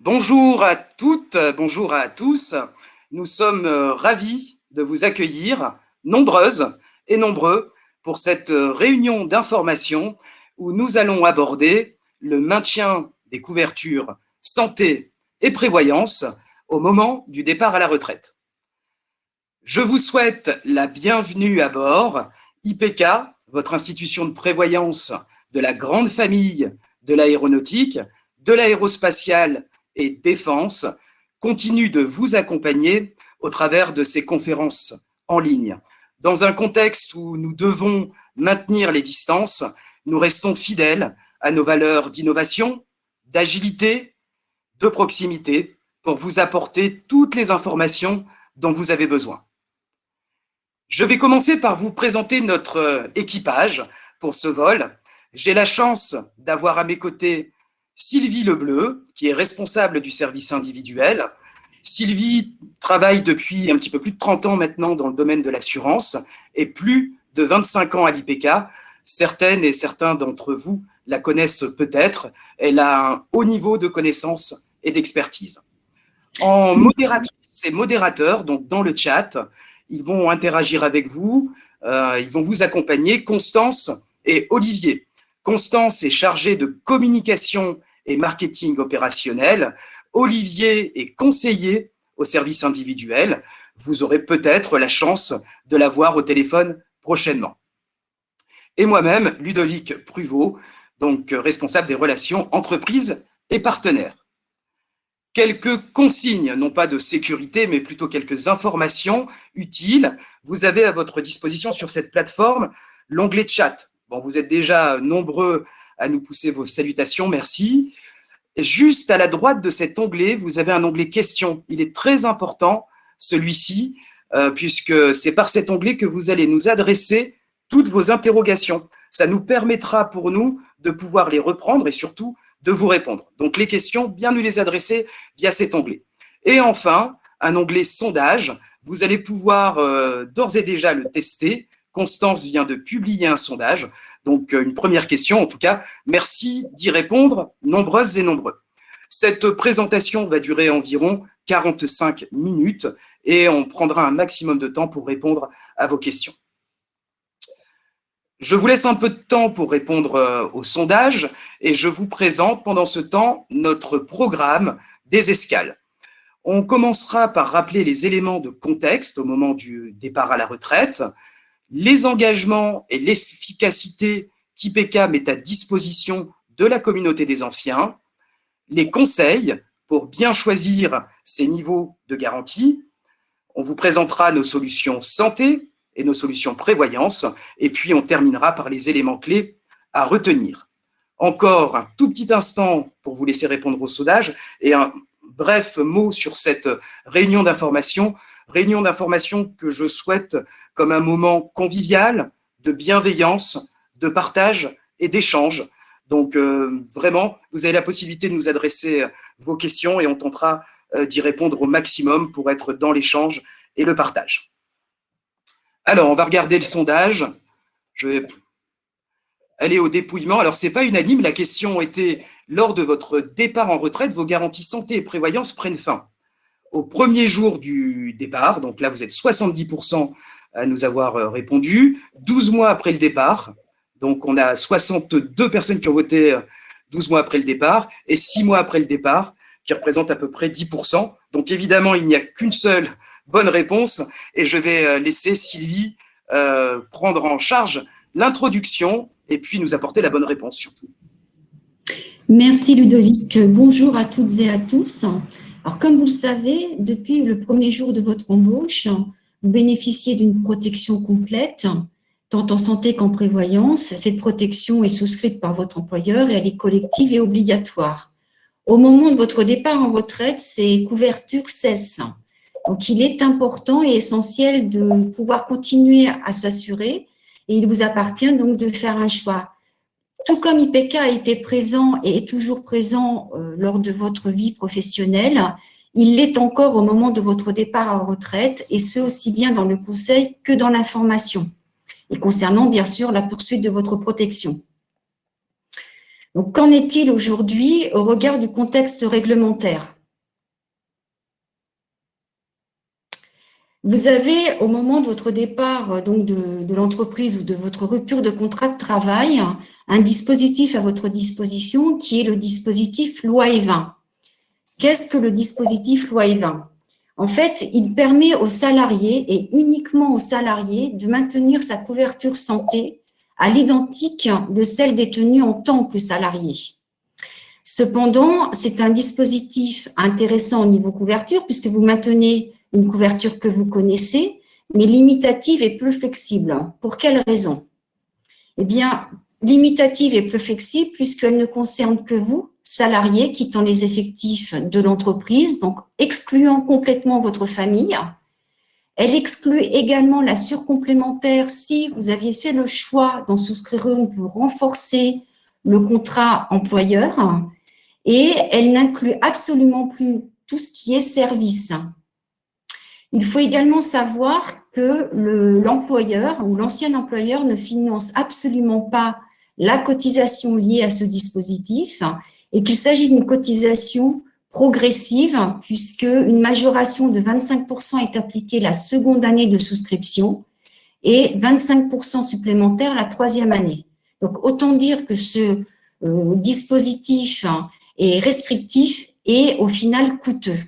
Bonjour à toutes, bonjour à tous. Nous sommes ravis de vous accueillir, nombreuses et nombreux, pour cette réunion d'information où nous allons aborder le maintien des couvertures santé et prévoyance au moment du départ à la retraite. Je vous souhaite la bienvenue à bord. IPK, votre institution de prévoyance de la grande famille de l'aéronautique, de l'aérospatiale et défense, continue de vous accompagner au travers de ces conférences en ligne. Dans un contexte où nous devons maintenir les distances, nous restons fidèles à nos valeurs d'innovation, d'agilité, de proximité pour vous apporter toutes les informations dont vous avez besoin. Je vais commencer par vous présenter notre équipage pour ce vol. J'ai la chance d'avoir à mes côtés Sylvie Lebleu, qui est responsable du service individuel. Sylvie travaille depuis un petit peu plus de 30 ans maintenant dans le domaine de l'assurance et plus de 25 ans à l'IPK. Certaines et certains d'entre vous la connaissent peut-être. Elle a un haut niveau de connaissances et d'expertise. En modératrice et modérateur, donc dans le chat, ils vont interagir avec vous, ils vont vous accompagner, Constance et Olivier. Constance est chargée de communication et marketing opérationnel. Olivier est conseiller au service individuel. Vous aurez peut-être la chance de l'avoir au téléphone prochainement. Et moi-même, Ludovic Pruvot, donc responsable des relations entreprises et partenaires. Quelques consignes, non pas de sécurité, mais plutôt quelques informations utiles. Vous avez à votre disposition sur cette plateforme l'onglet chat. Bon, vous êtes déjà nombreux à nous pousser vos salutations, merci. Juste à la droite de cet onglet, vous avez un onglet questions. Il est très important, celui-ci, puisque c'est par cet onglet que vous allez nous adresser toutes vos interrogations. Ça nous permettra pour nous de pouvoir les reprendre et surtout de vous répondre. Donc les questions, bien nous les adresser via cet onglet. Et enfin, un onglet sondage. Vous allez pouvoir d'ores et déjà le tester. Constance vient de publier un sondage. Donc une première question, en tout cas, merci d'y répondre, nombreuses et nombreux. Cette présentation va durer environ 45 minutes et on prendra un maximum de temps pour répondre à vos questions. Je vous laisse un peu de temps pour répondre au sondage et je vous présente pendant ce temps notre programme des escales. On commencera par rappeler les éléments de contexte au moment du départ à la retraite, les engagements et l'efficacité qu'IPK met à disposition de la communauté des anciens, les conseils pour bien choisir ces niveaux de garantie. On vous présentera nos solutions santé et nos solutions prévoyance, et puis on terminera par les éléments clés à retenir. Encore un tout petit instant pour vous laisser répondre au sondage et un bref mot sur cette réunion d'information que je souhaite comme un moment convivial, de bienveillance, de partage et d'échange. Donc vraiment, vous avez la possibilité de nous adresser vos questions et on tentera d'y répondre au maximum pour être dans l'échange et le partage. Alors, on va regarder le sondage. Je vais aller au dépouillement. Alors, ce n'est pas unanime. La question était, lors de votre départ en retraite, vos garanties santé et prévoyance prennent fin au premier jour du départ. Donc là, vous êtes 70% à nous avoir répondu. 12 mois après le départ. Donc, on a 62 personnes qui ont voté 12 mois après le départ et 6 mois après le départ, qui représente à peu près 10%. Donc, évidemment, il n'y a qu'une seule bonne réponse et je vais laisser Sylvie prendre en charge l'introduction et puis nous apporter la bonne réponse surtout. Merci Ludovic. Bonjour à toutes et à tous. Alors, comme vous le savez, depuis le premier jour de votre embauche, vous bénéficiez d'une protection complète, tant en santé qu'en prévoyance. Cette protection est souscrite par votre employeur et elle est collective et obligatoire. Au moment de votre départ en retraite, ces couvertures cessent. Donc, il est important et essentiel de pouvoir continuer à s'assurer et il vous appartient donc de faire un choix. Tout comme IPK a été présent et est toujours présent lors de votre vie professionnelle, il l'est encore au moment de votre départ en retraite et ce aussi bien dans le conseil que dans l'information et concernant bien sûr la poursuite de votre protection. Donc, qu'en est-il aujourd'hui au regard du contexte réglementaire? Vous avez, au moment de votre départ donc de l'entreprise ou de votre rupture de contrat de travail, un dispositif à votre disposition qui est le dispositif Loi E20. Qu'est-ce que le dispositif Loi E20? En fait, il permet aux salariés et uniquement aux salariés de maintenir sa couverture santé à l'identique de celle détenue en tant que salarié. Cependant, c'est un dispositif intéressant au niveau couverture puisque vous maintenez une couverture que vous connaissez, mais limitative et plus flexible. Pour quelle raison? Eh bien, limitative et plus flexible puisqu'elle ne concerne que vous, salariés, quittant les effectifs de l'entreprise, donc excluant complètement votre famille. Elle exclut également la surcomplémentaire si vous aviez fait le choix d'en souscrire une pour renforcer le contrat employeur. Et elle n'inclut absolument plus tout ce qui est service. Il faut également savoir que l'employeur ou l'ancien employeur ne finance absolument pas la cotisation liée à ce dispositif et qu'il s'agit d'une cotisation progressive puisque une majoration de 25% est appliquée la seconde année de souscription et 25% supplémentaire la troisième année. Donc, autant dire que ce dispositif est restrictif et au final coûteux.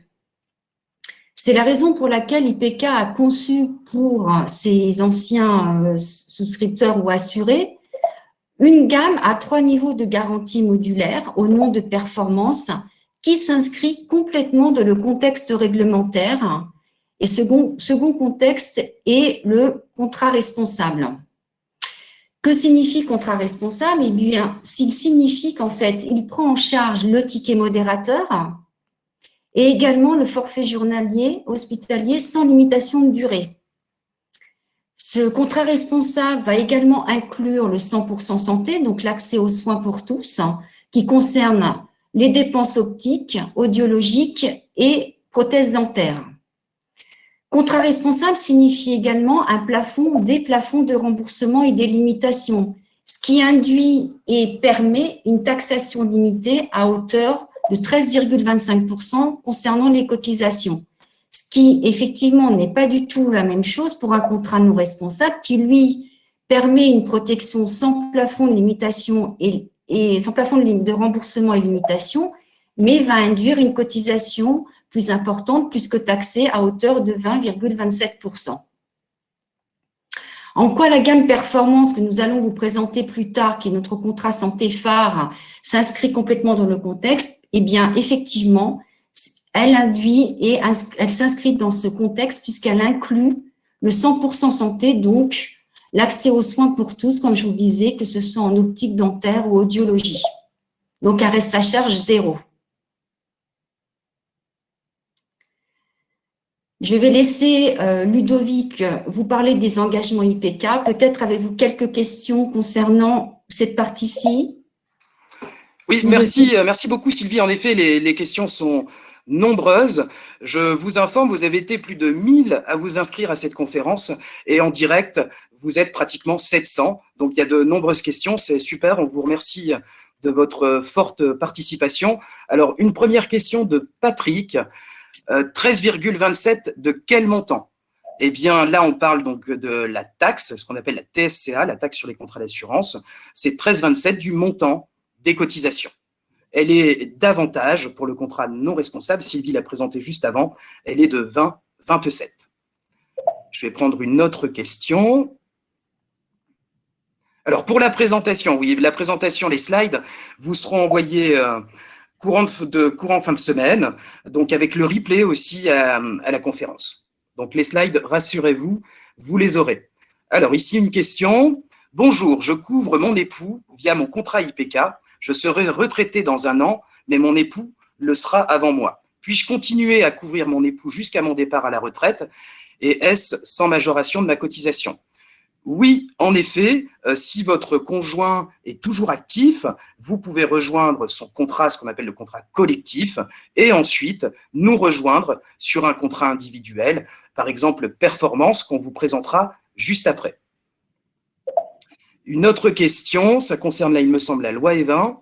C'est la raison pour laquelle IPK a conçu pour ses anciens souscripteurs ou assurés une gamme à 3 niveaux de garantie modulaire au nom de performance qui s'inscrit complètement dans le contexte réglementaire. Et second contexte est le contrat responsable. Que signifie contrat responsable? Eh bien, s'il signifie qu'en fait, il prend en charge le ticket modérateur et également le forfait journalier hospitalier sans limitation de durée. Ce contrat responsable va également inclure le 100% santé, donc l'accès aux soins pour tous, qui concerne les dépenses optiques, audiologiques et prothèses dentaires. Contrat responsable signifie également un plafond, des plafonds de remboursement et des limitations, ce qui induit et permet une taxation limitée à hauteur de 13,25% concernant les cotisations. Ce qui, effectivement, n'est pas du tout la même chose pour un contrat non responsable qui, lui, permet une protection sans plafond de limitation et sans plafond de remboursement et limitation, mais va induire une cotisation plus importante, plus que taxée à hauteur de 20,27%. En quoi la gamme performance que nous allons vous présenter plus tard, qui est notre contrat santé phare, s'inscrit complètement dans le contexte? Eh bien, effectivement, elle induit et elle s'inscrit dans ce contexte puisqu'elle inclut le 100% santé, donc l'accès aux soins pour tous, comme je vous le disais, que ce soit en optique dentaire ou audiologie. Donc, un reste à charge zéro. Je vais laisser Ludovic vous parler des engagements IPK. Peut-être avez-vous quelques questions concernant cette partie-ci? Oui, merci beaucoup Sylvie. En effet, les questions sont nombreuses. Je vous informe, vous avez été plus de 1000 à vous inscrire à cette conférence et en direct, vous êtes pratiquement 700. Donc, il y a de nombreuses questions. C'est super. On vous remercie de votre forte participation. Alors, une première question de Patrick. 13,27 de quel montant? Eh bien, là, on parle donc de la taxe, ce qu'on appelle la TSCA, la taxe sur les contrats d'assurance. C'est 13,27 du montant des cotisations. Elle est davantage pour le contrat non responsable. Sylvie l'a présenté juste avant. Elle est de 20,27. Je vais prendre une autre question. Alors, pour la présentation, oui, la présentation, les slides vous seront envoyés courant fin de semaine, donc avec le replay aussi à la conférence. Donc les slides, rassurez-vous, vous les aurez. Alors ici une question. Bonjour, je couvre mon époux via mon contrat IPK. Je serai retraité dans 1 an, mais mon époux le sera avant moi. Puis-je continuer à couvrir mon époux jusqu'à mon départ à la retraite? Et est-ce sans majoration de ma cotisation? Oui, en effet, si votre conjoint est toujours actif, vous pouvez rejoindre son contrat, ce qu'on appelle le contrat collectif, et ensuite nous rejoindre sur un contrat individuel, par exemple performance, qu'on vous présentera juste après. Une autre question, ça concerne là, il me semble, la loi E20.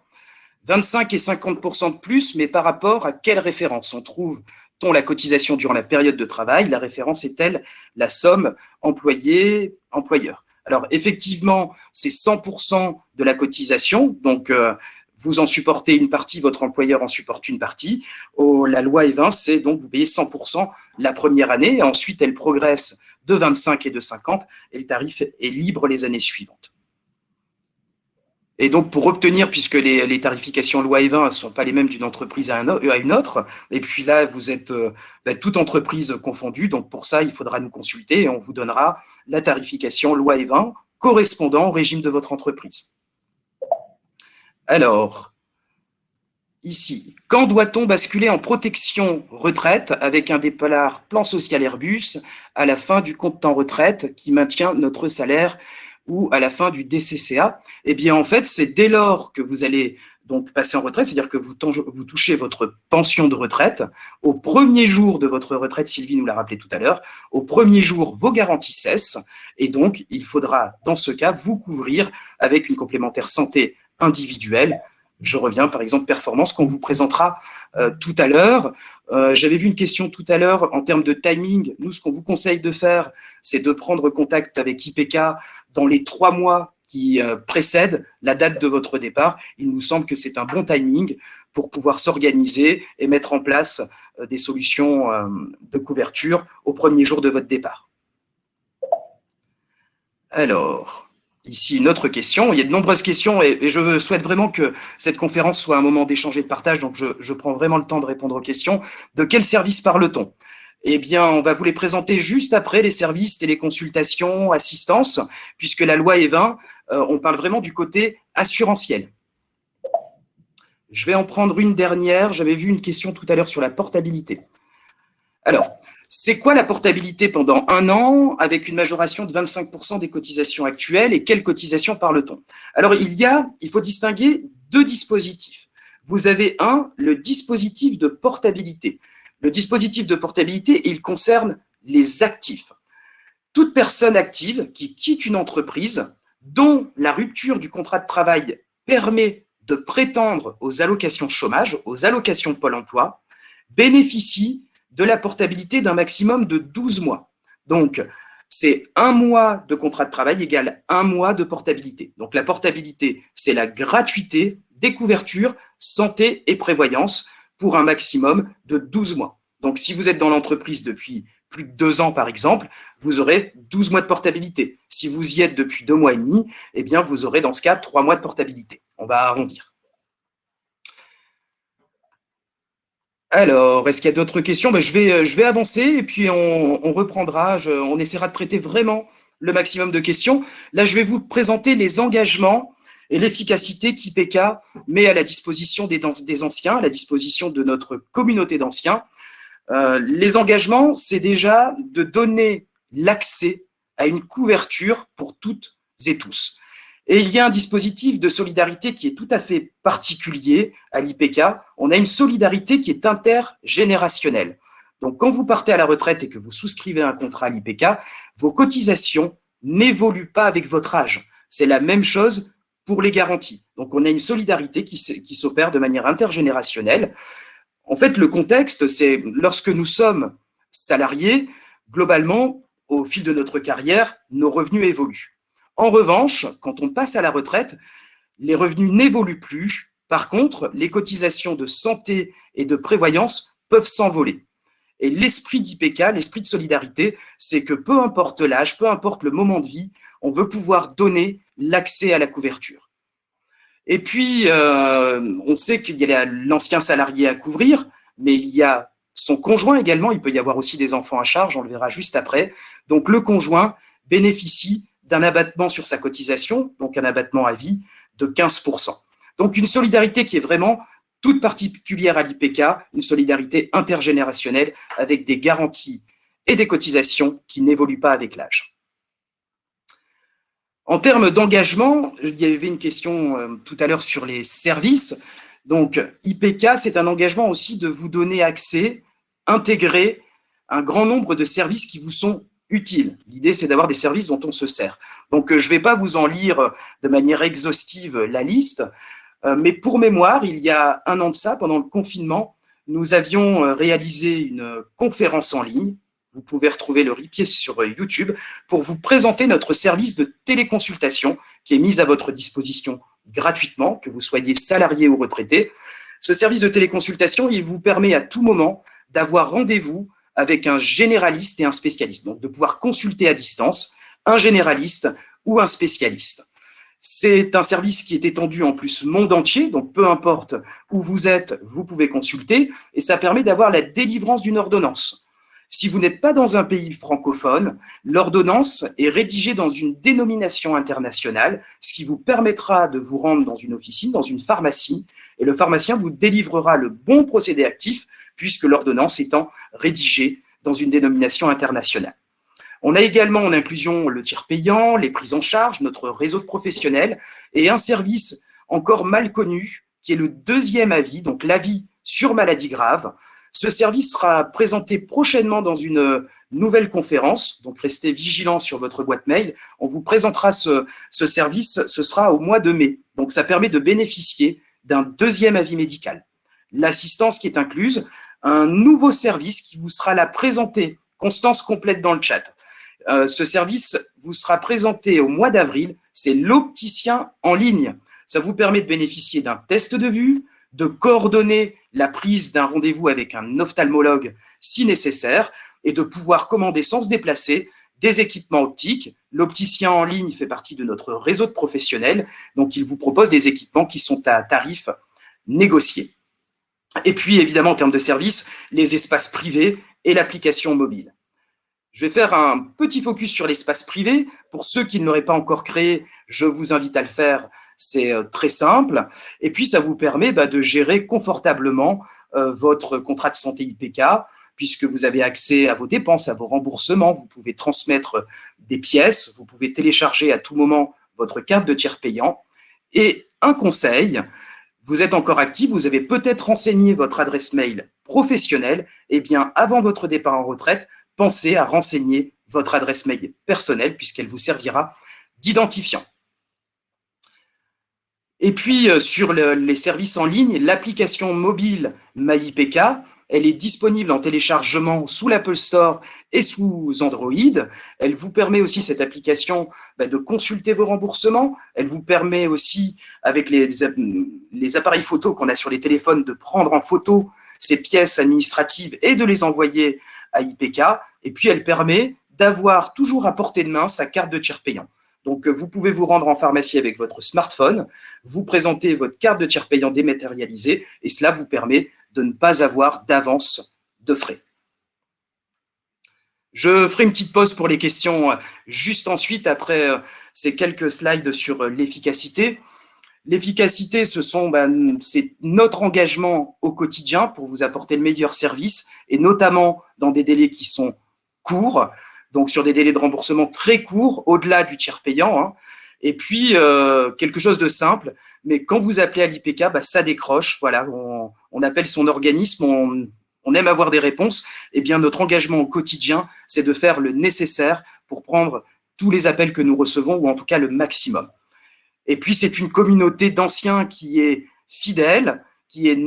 25 et 50% de plus, mais par rapport à quelle référence? On trouve-t-on la cotisation durant la période de travail? La référence est-elle la somme employé-employeur? Alors, effectivement, c'est 100% de la cotisation, donc vous en supportez une partie, votre employeur en supporte une partie. La loi E20, c'est donc vous payez 100% la première année, et ensuite elle progresse de 25 et de 50, et le tarif est libre les années suivantes. Et donc, pour obtenir, puisque les tarifications loi E20 ne sont pas les mêmes d'une entreprise à une autre, et puis là, vous êtes toute entreprise confondue, donc pour ça, il faudra nous consulter et on vous donnera la tarification loi E20 correspondant au régime de votre entreprise. Alors, ici, quand doit-on basculer en protection retraite avec un départ plan social Airbus à la fin du compte temps retraite qui maintient notre salaire ou à la fin du DCCA? Eh bien, en fait, c'est dès lors que vous allez donc passer en retraite, c'est-à-dire que vous touchez votre pension de retraite, au premier jour de votre retraite, Sylvie nous l'a rappelé tout à l'heure, au premier jour, vos garanties cessent, et donc il faudra, dans ce cas, vous couvrir avec une complémentaire santé individuelle. Je reviens, par exemple, performance qu'on vous présentera tout à l'heure. J'avais vu une question tout à l'heure en termes de timing. Nous, ce qu'on vous conseille de faire, c'est de prendre contact avec IPK dans les 3 mois qui précèdent la date de votre départ. Il nous semble que c'est un bon timing pour pouvoir s'organiser et mettre en place des solutions de couverture au premier jour de votre départ. Alors, ici, une autre question. Il y a de nombreuses questions et je souhaite vraiment que cette conférence soit un moment d'échange et de partage, donc je prends vraiment le temps de répondre aux questions. De quel service parle-t-on? Eh bien, on va vous les présenter juste après, les services, téléconsultations, assistance, puisque la loi E20, on parle vraiment du côté assurantiel. Je vais en prendre une dernière. J'avais vu une question tout à l'heure sur la portabilité. Alors, c'est quoi la portabilité pendant 1 an avec une majoration de 25% des cotisations actuelles et quelles cotisations parle-t-on? Alors, il faut distinguer 2 dispositifs. Vous avez le dispositif de portabilité. Le dispositif de portabilité, il concerne les actifs. Toute personne active qui quitte une entreprise dont la rupture du contrat de travail permet de prétendre aux allocations chômage, aux allocations Pôle emploi, bénéficie de la portabilité d'un maximum de 12 mois. Donc, c'est 1 mois de contrat de travail égale 1 mois de portabilité. Donc, la portabilité, c'est la gratuité des couvertures santé et prévoyance pour un maximum de 12 mois. Donc, si vous êtes dans l'entreprise depuis plus de 2 ans, par exemple, vous aurez 12 mois de portabilité. Si vous y êtes depuis 2 mois et demi, eh bien, vous aurez dans ce cas 3 mois de portabilité. On va arrondir. Alors, est-ce qu'il y a d'autres questions? Je vais avancer et puis on reprendra. On essaiera de traiter vraiment le maximum de questions. Là, je vais vous présenter les engagements et l'efficacité qu'IPK met à la disposition des anciens, à la disposition de notre communauté d'anciens. Les engagements, c'est déjà de donner l'accès à une couverture pour toutes et tous. Et il y a un dispositif de solidarité qui est tout à fait particulier à l'IPK. On a une solidarité qui est intergénérationnelle. Donc, quand vous partez à la retraite et que vous souscrivez un contrat à l'IPK, vos cotisations n'évoluent pas avec votre âge. C'est la même chose pour les garanties. Donc, on a une solidarité qui s'opère de manière intergénérationnelle. En fait, le contexte, c'est lorsque nous sommes salariés, globalement, au fil de notre carrière, nos revenus évoluent. En revanche, quand on passe à la retraite, les revenus n'évoluent plus. Par contre, les cotisations de santé et de prévoyance peuvent s'envoler. Et l'esprit d'IPK, l'esprit de solidarité, c'est que peu importe l'âge, peu importe le moment de vie, on veut pouvoir donner l'accès à la couverture. Et puis, on sait qu'il y a l'ancien salarié à couvrir, mais il y a son conjoint également. Il peut y avoir aussi des enfants à charge, on le verra juste après. Donc, le conjoint bénéficie d'un abattement sur sa cotisation, donc un abattement à vie de 15%. Donc, une solidarité qui est vraiment toute particulière à l'IPK, une solidarité intergénérationnelle avec des garanties et des cotisations qui n'évoluent pas avec l'âge. En termes d'engagement, il y avait une question tout à l'heure sur les services. Donc, IPK, c'est un engagement aussi de vous donner accès, intégrer un grand nombre de services qui vous sont utiles. L'idée, c'est d'avoir des services dont on se sert. Donc, je ne vais pas vous en lire de manière exhaustive la liste. Mais pour mémoire, il y a un an de ça, pendant le confinement, nous avions réalisé une conférence en ligne. Vous pouvez retrouver le replay sur YouTube pour vous présenter notre service de téléconsultation qui est mis à votre disposition gratuitement, que vous soyez salarié ou retraité. Ce service de téléconsultation, il vous permet à tout moment d'avoir rendez-vous avec un généraliste et un spécialiste, donc de pouvoir consulter à distance un généraliste ou un spécialiste. C'est un service qui est étendu en plus monde entier, donc peu importe où vous êtes, vous pouvez consulter, et ça permet d'avoir la délivrance d'une ordonnance. Si vous n'êtes pas dans un pays francophone, l'ordonnance est rédigée dans une dénomination internationale, ce qui vous permettra de vous rendre dans une officine, dans une pharmacie, et le pharmacien vous délivrera le bon procédé actif, puisque l'ordonnance étant rédigée dans une dénomination internationale. On a également en inclusion le tiers payant, les prises en charge, notre réseau de professionnels et un service encore mal connu qui est le deuxième avis, donc l'avis sur maladie grave. Ce service sera présenté prochainement dans une nouvelle conférence, donc restez vigilants sur votre boîte mail. On vous présentera ce service, ce sera au mois de mai. Donc ça permet de bénéficier d'un deuxième avis médical. L'assistance qui est incluse, un nouveau service qui vous sera là présenté, Constance complète dans le chat. Ce service vous sera présenté au mois d'avril, c'est l'opticien en ligne. Ça vous permet de bénéficier d'un test de vue, de coordonner la prise d'un rendez-vous avec un ophtalmologue si nécessaire et de pouvoir commander sans se déplacer des équipements optiques. L'opticien en ligne fait partie de notre réseau de professionnels, donc il vous propose des équipements qui sont à tarifs négociés. Et puis évidemment en termes de services, les espaces privés et l'application mobile. Je vais faire un petit focus sur l'espace privé. Pour ceux qui ne l'auraient pas encore créé, je vous invite à le faire. C'est très simple. Et puis, ça vous permet de gérer confortablement votre contrat de santé IPK, puisque vous avez accès à vos dépenses, à vos remboursements. Vous pouvez transmettre des pièces. Vous pouvez télécharger à tout moment votre carte de tiers payant. Et un conseil, vous êtes encore actif, vous avez peut-être renseigné votre adresse mail professionnelle. Eh bien, avant votre départ en retraite, pensez à renseigner votre adresse mail personnelle puisqu'elle vous servira d'identifiant. Et puis, sur les services en ligne, l'application mobile MyIPK, elle est disponible en téléchargement sous l'Apple Store et sous Android. Elle vous permet aussi, cette application, de consulter vos remboursements. Elle vous permet aussi, avec les appareils photo qu'on a sur les téléphones, de prendre en photo ces pièces administratives et de les envoyer à IPK. Et puis, elle permet d'avoir toujours à portée de main sa carte de tiers payant. Donc, vous pouvez vous rendre en pharmacie avec votre smartphone, vous présenter votre carte de tiers payant dématérialisée et cela vous permet de ne pas avoir d'avance de frais. Je ferai une petite pause pour les questions juste ensuite, après ces quelques slides sur l'efficacité. L'efficacité, c'est notre engagement au quotidien pour vous apporter le meilleur service et notamment dans des délais qui sont courts, donc sur des délais de remboursement très courts, au-delà du tiers payant. Et puis, quelque chose de simple, mais quand vous appelez à l'IPK, ça décroche. Voilà, on appelle son organisme, on aime avoir des réponses. Eh bien, notre engagement au quotidien, c'est de faire le nécessaire pour prendre tous les appels que nous recevons, ou en tout cas le maximum. Et puis, c'est une communauté d'anciens qui est fidèle, qui est de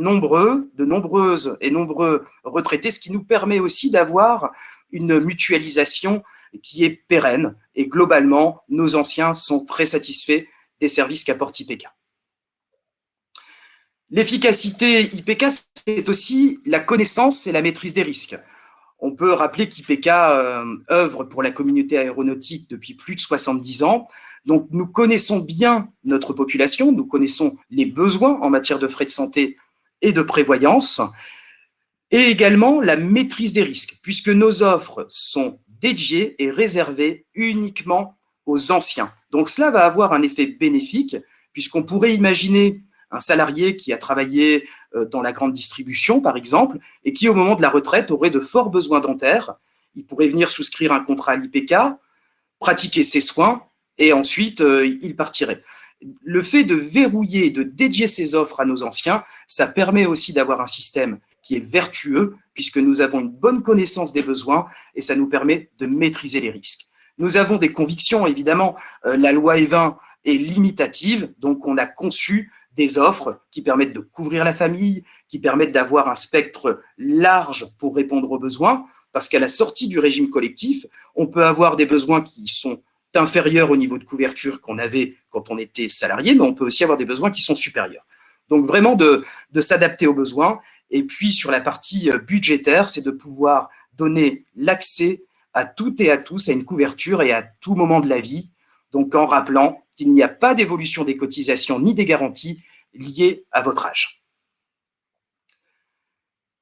nombreuses et nombreux retraités, ce qui nous permet aussi d'avoir une mutualisation qui est pérenne. Et globalement, nos anciens sont très satisfaits des services qu'apporte IPK. L'efficacité IPK, c'est aussi la connaissance et la maîtrise des risques. On peut rappeler qu'IPK œuvre pour la communauté aéronautique depuis plus de 70 ans. Donc, nous connaissons bien notre population, nous connaissons les besoins en matière de frais de santé et de prévoyance, et également la maîtrise des risques, puisque nos offres sont dédiées et réservées uniquement aux anciens. Donc, cela va avoir un effet bénéfique, puisqu'on pourrait imaginer un salarié qui a travaillé dans la grande distribution, par exemple, et qui, au moment de la retraite, aurait de forts besoins dentaires. Il pourrait venir souscrire un contrat à l'IPK, pratiquer ses soins, et ensuite, il partirait. Le fait de verrouiller, de dédier ces offres à nos anciens, ça permet aussi d'avoir un système qui est vertueux, puisque nous avons une bonne connaissance des besoins, et ça nous permet de maîtriser les risques. Nous avons des convictions, évidemment, la loi E20 est limitative, donc on a conçu des offres qui permettent de couvrir la famille, qui permettent d'avoir un spectre large pour répondre aux besoins, parce qu'à la sortie du régime collectif, on peut avoir des besoins qui sont inférieurs au niveau de couverture qu'on avait quand on était salarié, mais on peut aussi avoir des besoins qui sont supérieurs. Donc vraiment de s'adapter aux besoins. Et puis sur la partie budgétaire, c'est de pouvoir donner l'accès à toutes et à tous à une couverture et à tout moment de la vie, donc en rappelant qu'il n'y a pas d'évolution des cotisations ni des garanties liées à votre âge.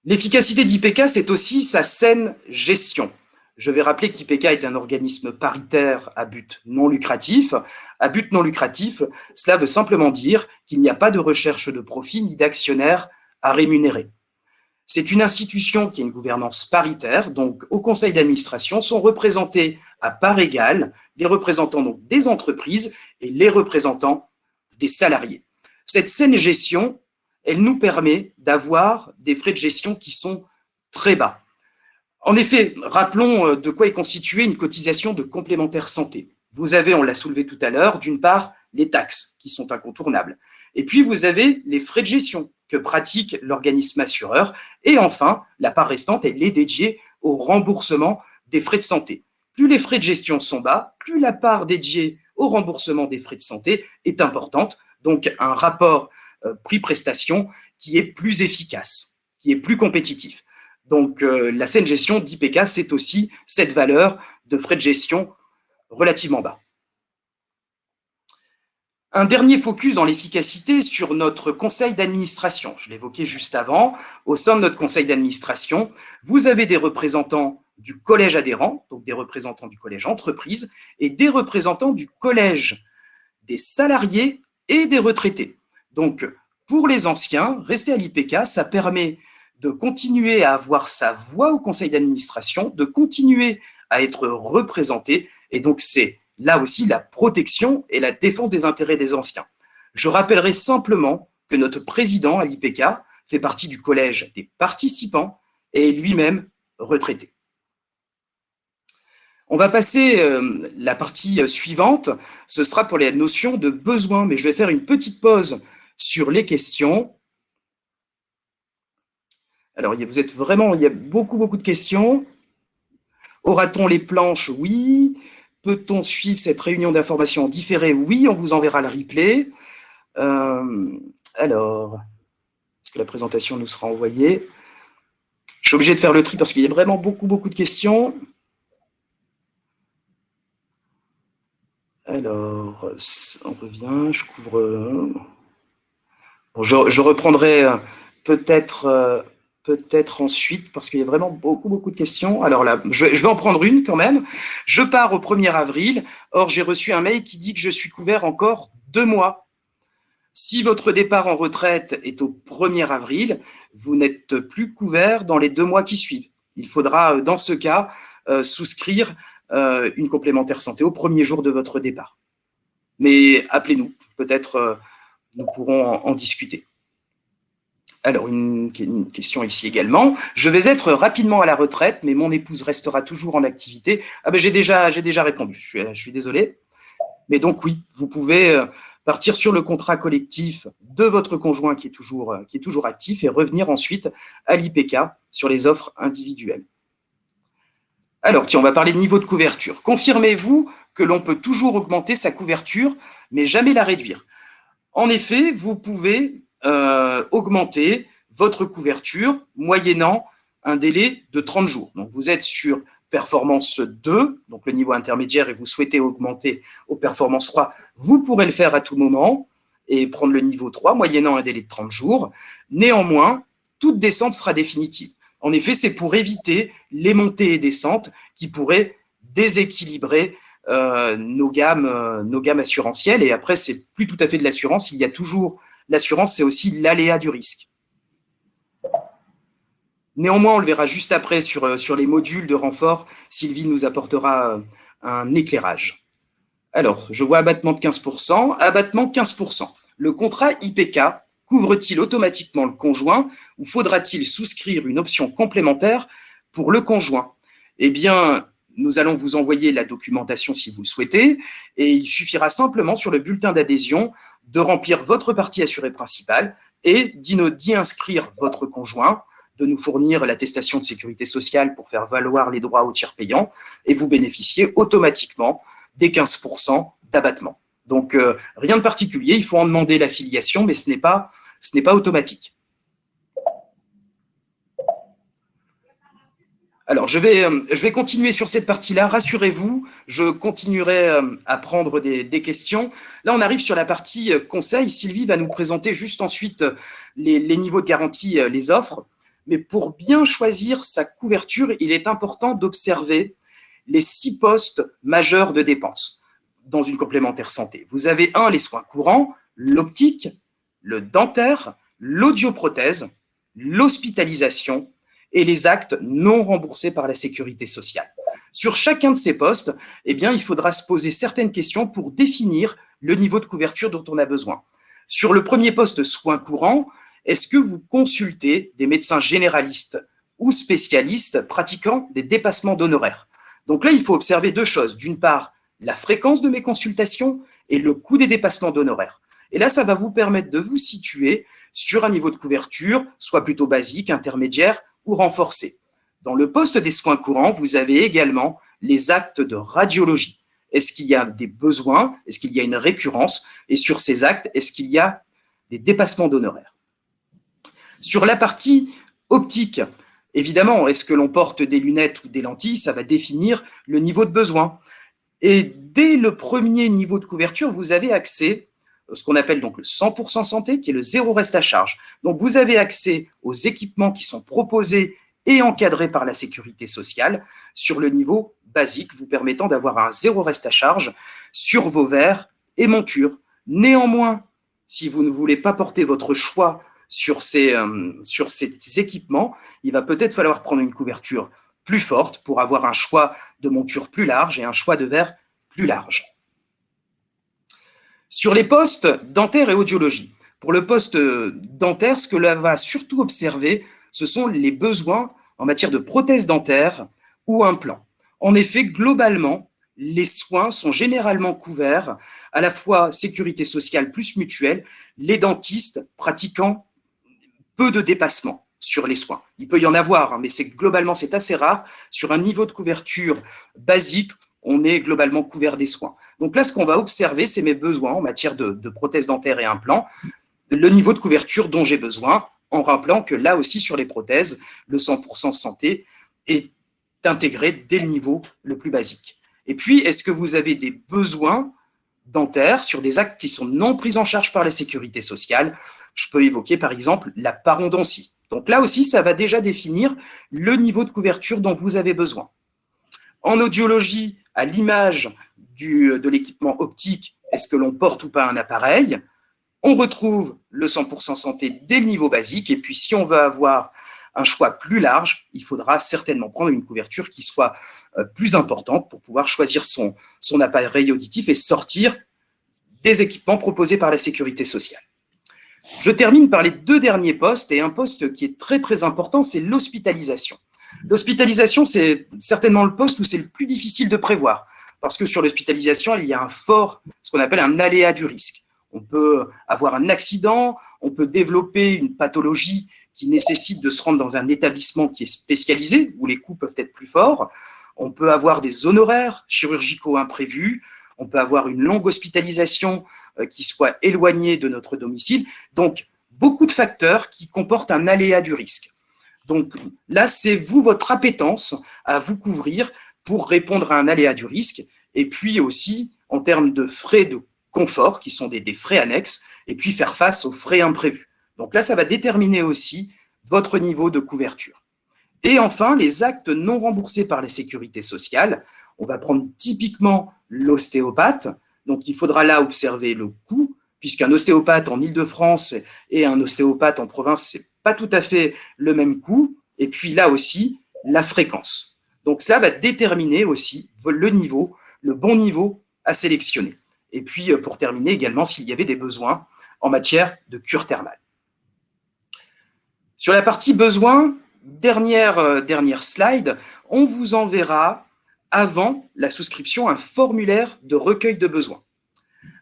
L'efficacité d'IPK, c'est aussi sa saine gestion. Je vais rappeler qu'IPK est un organisme paritaire à but non lucratif. À but non lucratif, cela veut simplement dire qu'il n'y a pas de recherche de profit ni d'actionnaires à rémunérer. C'est une institution qui a une gouvernance paritaire, donc au conseil d'administration sont représentés à part égale les représentants donc, des entreprises et les représentants des salariés. Cette saine gestion, elle nous permet d'avoir des frais de gestion qui sont très bas. En effet, rappelons de quoi est constituée une cotisation de complémentaire santé. Vous avez, on l'a soulevé tout à l'heure, d'une part, les taxes qui sont incontournables. Et puis, vous avez les frais de gestion que pratique l'organisme assureur. Et enfin, la part restante, elle est dédiée au remboursement des frais de santé. Plus les frais de gestion sont bas, plus la part dédiée au remboursement des frais de santé est importante. Donc, un rapport prix-prestation qui est plus efficace, qui est plus compétitif. Donc, la saine gestion d'IPK, c'est aussi cette valeur de frais de gestion relativement bas. Un dernier focus dans l'efficacité sur notre conseil d'administration. Je l'évoquais juste avant. Au sein de notre conseil d'administration, vous avez des représentants du collège adhérent, donc des représentants du collège entreprise, et des représentants du collège des salariés et des retraités. Donc, pour les anciens, rester à l'IPK, ça permet de continuer à avoir sa voix au conseil d'administration, de continuer à être représenté, et donc c'est là aussi la protection et la défense des intérêts des anciens. Je rappellerai simplement que notre président à l'IPK fait partie du collège des participants et est lui-même retraité. On va passer la partie suivante, ce sera pour les notions de besoin, mais je vais faire une petite pause sur les questions. Alors, il y a beaucoup de questions. Aura-t-on les planches? Oui. Peut-on suivre cette réunion d'information en différé? Oui, on vous enverra le replay. Alors, est-ce que la présentation nous sera envoyée? Je suis obligé de faire le tri parce qu'il y a vraiment beaucoup de questions. Alors, on revient, je couvre... Bon, je reprendrai peut-être ensuite, parce qu'il y a vraiment beaucoup de questions. Alors là, je vais en prendre une quand même. Je pars au 1er avril. Or, j'ai reçu un mail qui dit que je suis couvert encore 2 mois. Si votre départ en retraite est au 1er avril, vous n'êtes plus couvert dans les 2 mois qui suivent. Il faudra, dans ce cas, souscrire une complémentaire santé au 1er jour de votre départ. Mais appelez-nous, peut-être nous pourrons en discuter. Alors, une question ici également. Je vais être rapidement à la retraite, mais mon épouse restera toujours en activité. Ah ben, j'ai déjà répondu, je suis désolé. Mais donc oui, vous pouvez partir sur le contrat collectif de votre conjoint qui est toujours actif et revenir ensuite à l'IPK sur les offres individuelles. Alors, tiens, on va parler de niveau de couverture. Confirmez-vous que l'on peut toujours augmenter sa couverture, mais jamais la réduire? En effet, vous pouvez augmenter votre couverture moyennant un délai de 30 jours. Donc, vous êtes sur performance 2, donc le niveau intermédiaire, et vous souhaitez augmenter aux performances 3, vous pourrez le faire à tout moment et prendre le niveau 3, moyennant un délai de 30 jours. Néanmoins, toute descente sera définitive. En effet, c'est pour éviter les montées et descentes qui pourraient déséquilibrer nos gammes assurantielles. Et après, c'est plus tout à fait de l'assurance. Il y a toujours l'assurance, c'est aussi l'aléa du risque. Néanmoins, on le verra juste après sur les modules de renfort. Sylvie nous apportera un éclairage. Alors, je vois abattement de 15%. Abattement 15%. Le contrat IPK couvre-t-il automatiquement le conjoint ou faudra-t-il souscrire une option complémentaire pour le conjoint? Eh bien, nous allons vous envoyer la documentation si vous le souhaitez et il suffira simplement sur le bulletin d'adhésion de remplir votre partie assurée principale et d'y inscrire votre conjoint, de nous fournir l'attestation de sécurité sociale pour faire valoir les droits au tiers payant, et vous bénéficiez automatiquement des 15% d'abattement. Donc, rien de particulier, il faut en demander l'affiliation, mais ce n'est pas automatique. Alors, je vais continuer sur cette partie-là. Rassurez-vous, je continuerai à prendre des questions. Là, on arrive sur la partie conseil. Sylvie va nous présenter juste ensuite les niveaux de garantie, les offres. Mais pour bien choisir sa couverture, il est important d'observer les 6 postes majeurs de dépenses dans une complémentaire santé. Vous avez les soins courants, l'optique, le dentaire, l'audioprothèse, l'hospitalisation et les actes non remboursés par la sécurité sociale. Sur chacun de ces postes, eh bien, il faudra se poser certaines questions pour définir le niveau de couverture dont on a besoin. Sur le premier poste soins courants, est-ce que vous consultez des médecins généralistes ou spécialistes pratiquant des dépassements d'honoraires? Donc là, il faut observer 2 choses. D'une part, la fréquence de mes consultations et le coût des dépassements d'honoraires. Et là, ça va vous permettre de vous situer sur un niveau de couverture, soit plutôt basique, intermédiaire ou renforcé. Dans le poste des soins courants, vous avez également les actes de radiologie. Est-ce qu'il y a des besoins? Est-ce qu'il y a une récurrence? Et sur ces actes, est-ce qu'il y a des dépassements d'honoraires? Sur la partie optique, évidemment, est-ce que l'on porte des lunettes ou des lentilles? Ça va définir le niveau de besoin. Et dès le premier niveau de couverture, vous avez accès à ce qu'on appelle donc le 100% santé, qui est le zéro reste à charge. Donc, vous avez accès aux équipements qui sont proposés et encadrés par la sécurité sociale sur le niveau basique, vous permettant d'avoir un zéro reste à charge sur vos verres et montures. Néanmoins, si vous ne voulez pas porter votre choix sur ces équipements, il va peut-être falloir prendre une couverture plus forte pour avoir un choix de monture plus large et un choix de verre plus large. Sur les postes dentaires et audiologie, pour le poste dentaire, ce que l'on va surtout observer, ce sont les besoins en matière de prothèses dentaires ou implants. En effet, globalement, les soins sont généralement couverts, à la fois sécurité sociale plus mutuelle, les dentistes pratiquant peu de dépassement sur les soins. Il peut y en avoir, mais globalement, c'est assez rare. Sur un niveau de couverture basique, on est globalement couvert des soins. Donc là, ce qu'on va observer, c'est mes besoins en matière de prothèses dentaires et implants, le niveau de couverture dont j'ai besoin, en rappelant que là aussi, sur les prothèses, le 100% santé est intégré dès le niveau le plus basique. Et puis, est-ce que vous avez des besoins dentaires sur des actes qui sont non pris en charge par la sécurité sociale? Je peux évoquer, par exemple, la parodontie. Donc là aussi, ça va déjà définir le niveau de couverture dont vous avez besoin. En audiologie, à l'image de l'équipement optique, est-ce que l'on porte ou pas un appareil? On retrouve le 100% santé dès le niveau basique. Et puis, si on veut avoir un choix plus large, il faudra certainement prendre une couverture qui soit plus importante pour pouvoir choisir son appareil auditif et sortir des équipements proposés par la sécurité sociale. Je termine par les 2 derniers postes, et un poste qui est très très important, c'est l'hospitalisation. L'hospitalisation, c'est certainement le poste où c'est le plus difficile de prévoir, parce que sur l'hospitalisation, il y a ce qu'on appelle un aléa du risque. On peut avoir un accident, on peut développer une pathologie qui nécessite de se rendre dans un établissement qui est spécialisé, où les coûts peuvent être plus forts. On peut avoir des honoraires chirurgicaux imprévus. On peut avoir une longue hospitalisation qui soit éloignée de notre domicile. Donc, beaucoup de facteurs qui comportent un aléa du risque. Donc là, c'est votre appétence à vous couvrir pour répondre à un aléa du risque. Et puis aussi, en termes de frais de confort, qui sont des frais annexes, et puis faire face aux frais imprévus. Donc là, ça va déterminer aussi votre niveau de couverture. Et enfin, les actes non remboursés par la sécurité sociale. On va prendre typiquement l'ostéopathe. Donc, il faudra là observer le coût, puisqu'un ostéopathe en Île-de-France et un ostéopathe en province, ce n'est pas tout à fait le même coût. Et puis là aussi, la fréquence. Donc, cela va déterminer aussi le bon niveau à sélectionner. Et puis, pour terminer également, s'il y avait des besoins en matière de cure thermale. Sur la partie besoins, dernière slide, on vous enverra avant la souscription un formulaire de recueil de besoins.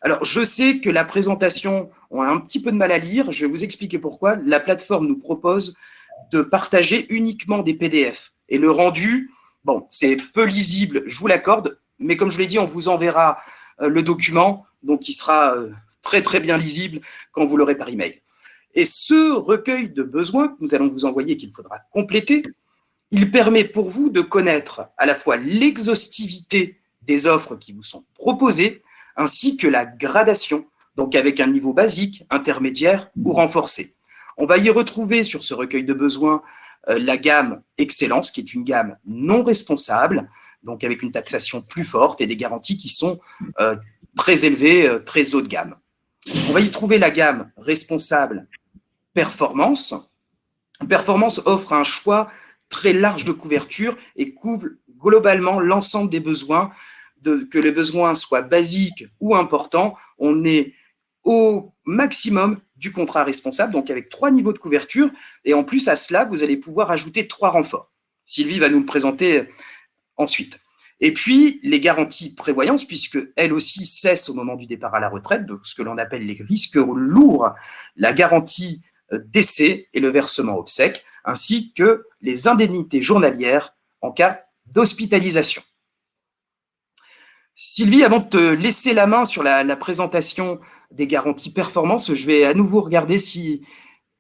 Alors, je sais que la présentation, on a un petit peu de mal à lire. Je vais vous expliquer pourquoi. La plateforme nous propose de partager uniquement des PDF. Et le rendu, bon, c'est peu lisible, je vous l'accorde, mais comme je l'ai dit, on vous enverra le document, donc il sera très très bien lisible quand vous l'aurez par email. Et ce recueil de besoins que nous allons vous envoyer et qu'il faudra compléter, il permet pour vous de connaître à la fois l'exhaustivité des offres qui vous sont proposées, ainsi que la gradation, donc avec un niveau basique, intermédiaire ou renforcé. On va y retrouver sur ce recueil de besoins la gamme Excellence, qui est une gamme non responsable, donc avec une taxation plus forte et des garanties qui sont très élevées, très haut de gamme. On va y trouver la gamme Responsable Performance. Performance offre un choix très large de couverture et couvre globalement l'ensemble des besoins, que les besoins soient basiques ou importants. On est au maximum du contrat responsable, donc avec 3 niveaux de couverture. Et en plus, à cela, vous allez pouvoir ajouter 3 renforts. Sylvie va nous le présenter ensuite. Et puis, les garanties prévoyance, puisque elles aussi cessent au moment du départ à la retraite, donc ce que l'on appelle les risques lourds, la garantie décès et le versement obsèques, ainsi que les indemnités journalières en cas d'hospitalisation. Sylvie, avant de te laisser la main sur la présentation des garanties performance, je vais à nouveau regarder s'il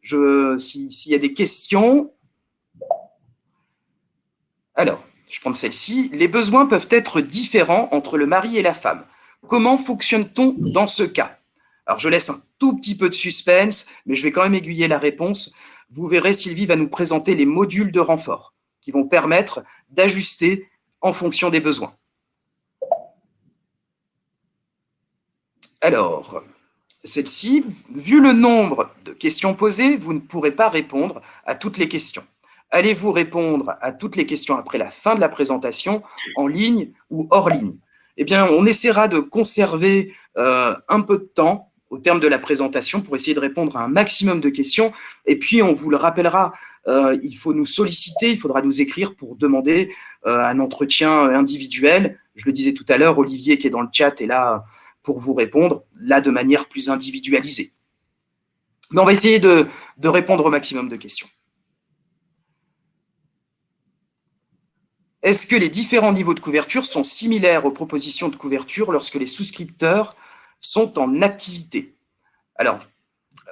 y a des questions. Alors, je prends celle-ci. Les besoins peuvent être différents entre le mari et la femme. Comment fonctionne-t-on dans ce cas? Alors, je laisse un tout petit peu de suspense, mais je vais quand même aiguiller la réponse. Vous verrez, Sylvie va nous présenter les modules de renfort qui vont permettre d'ajuster en fonction des besoins. Alors, celle-ci, vu le nombre de questions posées, vous ne pourrez pas répondre à toutes les questions. Allez-vous répondre à toutes les questions après la fin de la présentation, en ligne ou hors ligne? Eh bien, on essaiera de conserver un peu de temps au terme de la présentation pour essayer de répondre à un maximum de questions. Et puis, on vous le rappellera, il faut nous solliciter, il faudra nous écrire pour demander un entretien individuel. Je le disais tout à l'heure, Olivier qui est dans le chat est là pour vous répondre, là de manière plus individualisée. Mais on va essayer de répondre au maximum de questions. Est-ce que les différents niveaux de couverture sont similaires aux propositions de couverture lorsque les souscripteurs sont en activité? Alors,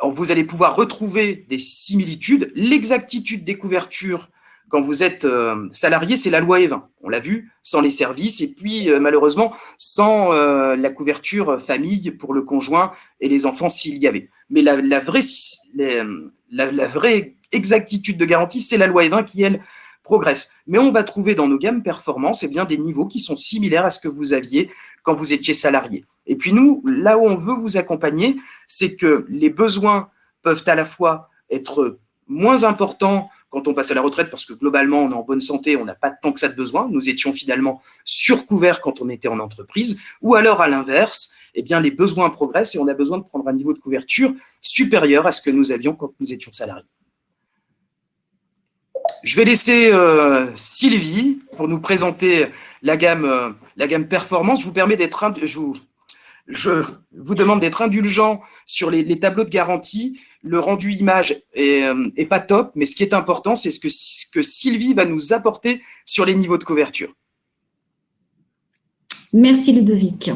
vous allez pouvoir retrouver des similitudes. L'exactitude des couvertures quand vous êtes salarié, c'est la loi E20. On l'a vu, sans les services et puis malheureusement sans la couverture famille pour le conjoint et les enfants s'il y avait. Mais la vraie exactitude de garantie, c'est la loi E20 qui, elle, progresse. Mais on va trouver dans nos gammes performance des niveaux qui sont similaires à ce que vous aviez quand vous étiez salarié. Et puis nous, là où on veut vous accompagner, c'est que les besoins peuvent à la fois être moins importants quand on passe à la retraite, parce que globalement, on est en bonne santé, on n'a pas tant que ça de besoin. Nous étions finalement surcouverts quand on était en entreprise. Ou alors, à l'inverse, les besoins progressent et on a besoin de prendre un niveau de couverture supérieur à ce que nous avions quand nous étions salariés. Je vais laisser Sylvie pour nous présenter la gamme performance. Je vous permets d'être je vous demande d'être indulgent sur les tableaux de garantie. Le rendu image est pas top, mais ce qui est important, c'est ce que Sylvie va nous apporter sur les niveaux de couverture. Merci Ludovic.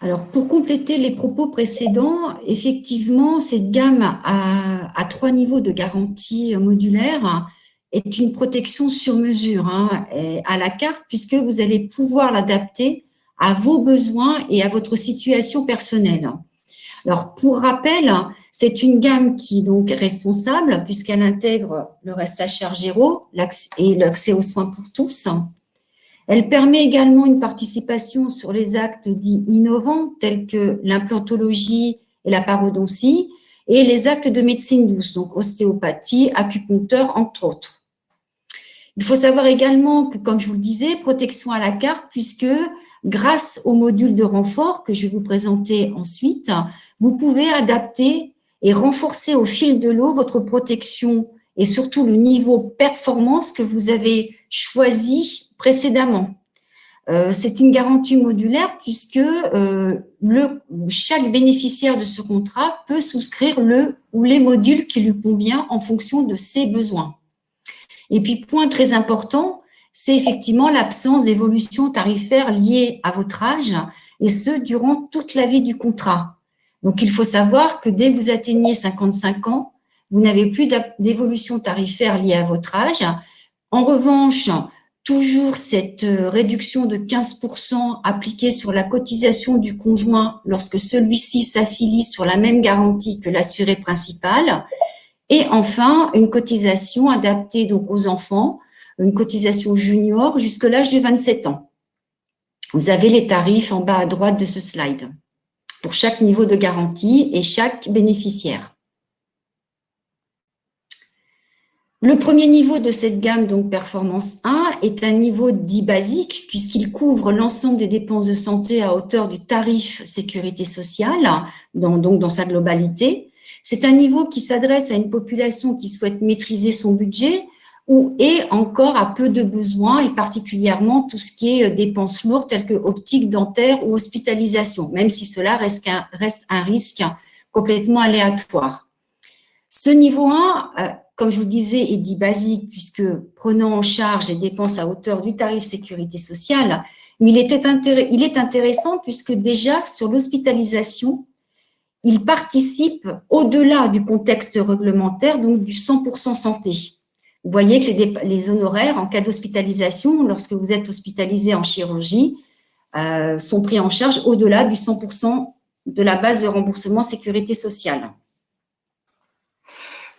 Alors, pour compléter les propos précédents, effectivement, cette gamme à 3 niveaux de garantie modulaire est une protection sur mesure à la carte, puisque vous allez pouvoir l'adapter à vos besoins et à votre situation personnelle. Alors, pour rappel, c'est une gamme qui est donc responsable, puisqu'elle intègre le reste à charge zéro et l'accès aux soins pour tous. Elle permet également une participation sur les actes dits innovants, tels que l'implantologie et la parodontie, et les actes de médecine douce, donc ostéopathie, acupuncteur, entre autres. Il faut savoir également que, comme je vous le disais, protection à la carte, puisque grâce au module de renfort que je vais vous présenter ensuite, vous pouvez adapter et renforcer au fil de l'eau votre protection et surtout le niveau performance que vous avez choisi précédemment. C'est une garantie modulaire puisque chaque bénéficiaire de ce contrat peut souscrire le ou les modules qui lui convient en fonction de ses besoins. Et puis, point très important, c'est effectivement l'absence d'évolution tarifaire liée à votre âge, et ce, durant toute la vie du contrat. Donc, il faut savoir que dès que vous atteignez 55 ans, vous n'avez plus d'évolution tarifaire liée à votre âge. En revanche, toujours cette réduction de 15% appliquée sur la cotisation du conjoint lorsque celui-ci s'affilie sur la même garantie que l'assuré principal. Et enfin, une cotisation adaptée donc aux enfants, une cotisation junior jusqu'à l'âge de 27 ans. Vous avez les tarifs en bas à droite de ce slide pour chaque niveau de garantie et chaque bénéficiaire. Le premier niveau de cette gamme, donc Performance 1, est un niveau dit basique puisqu'il couvre l'ensemble des dépenses de santé à hauteur du tarif sécurité sociale, donc dans sa globalité. C'est un niveau qui s'adresse à une population qui souhaite maîtriser son budget ou est encore à peu de besoins, et particulièrement tout ce qui est dépenses lourdes telles que optique, dentaire ou hospitalisation, même si cela reste un risque complètement aléatoire. Ce niveau 1, comme je vous le disais, est dit basique puisque prenant en charge les dépenses à hauteur du tarif sécurité sociale, mais il est intéressant puisque déjà sur l'hospitalisation, il participe au-delà du contexte réglementaire, donc du 100% santé. Vous voyez que les honoraires en cas d'hospitalisation, lorsque vous êtes hospitalisé en chirurgie, sont pris en charge au-delà du 100% de la base de remboursement sécurité sociale.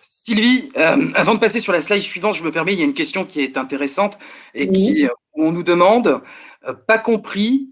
Sylvie, avant de passer sur la slide suivante, je me permets, il y a une question qui est intéressante et où on nous demande, pas compris,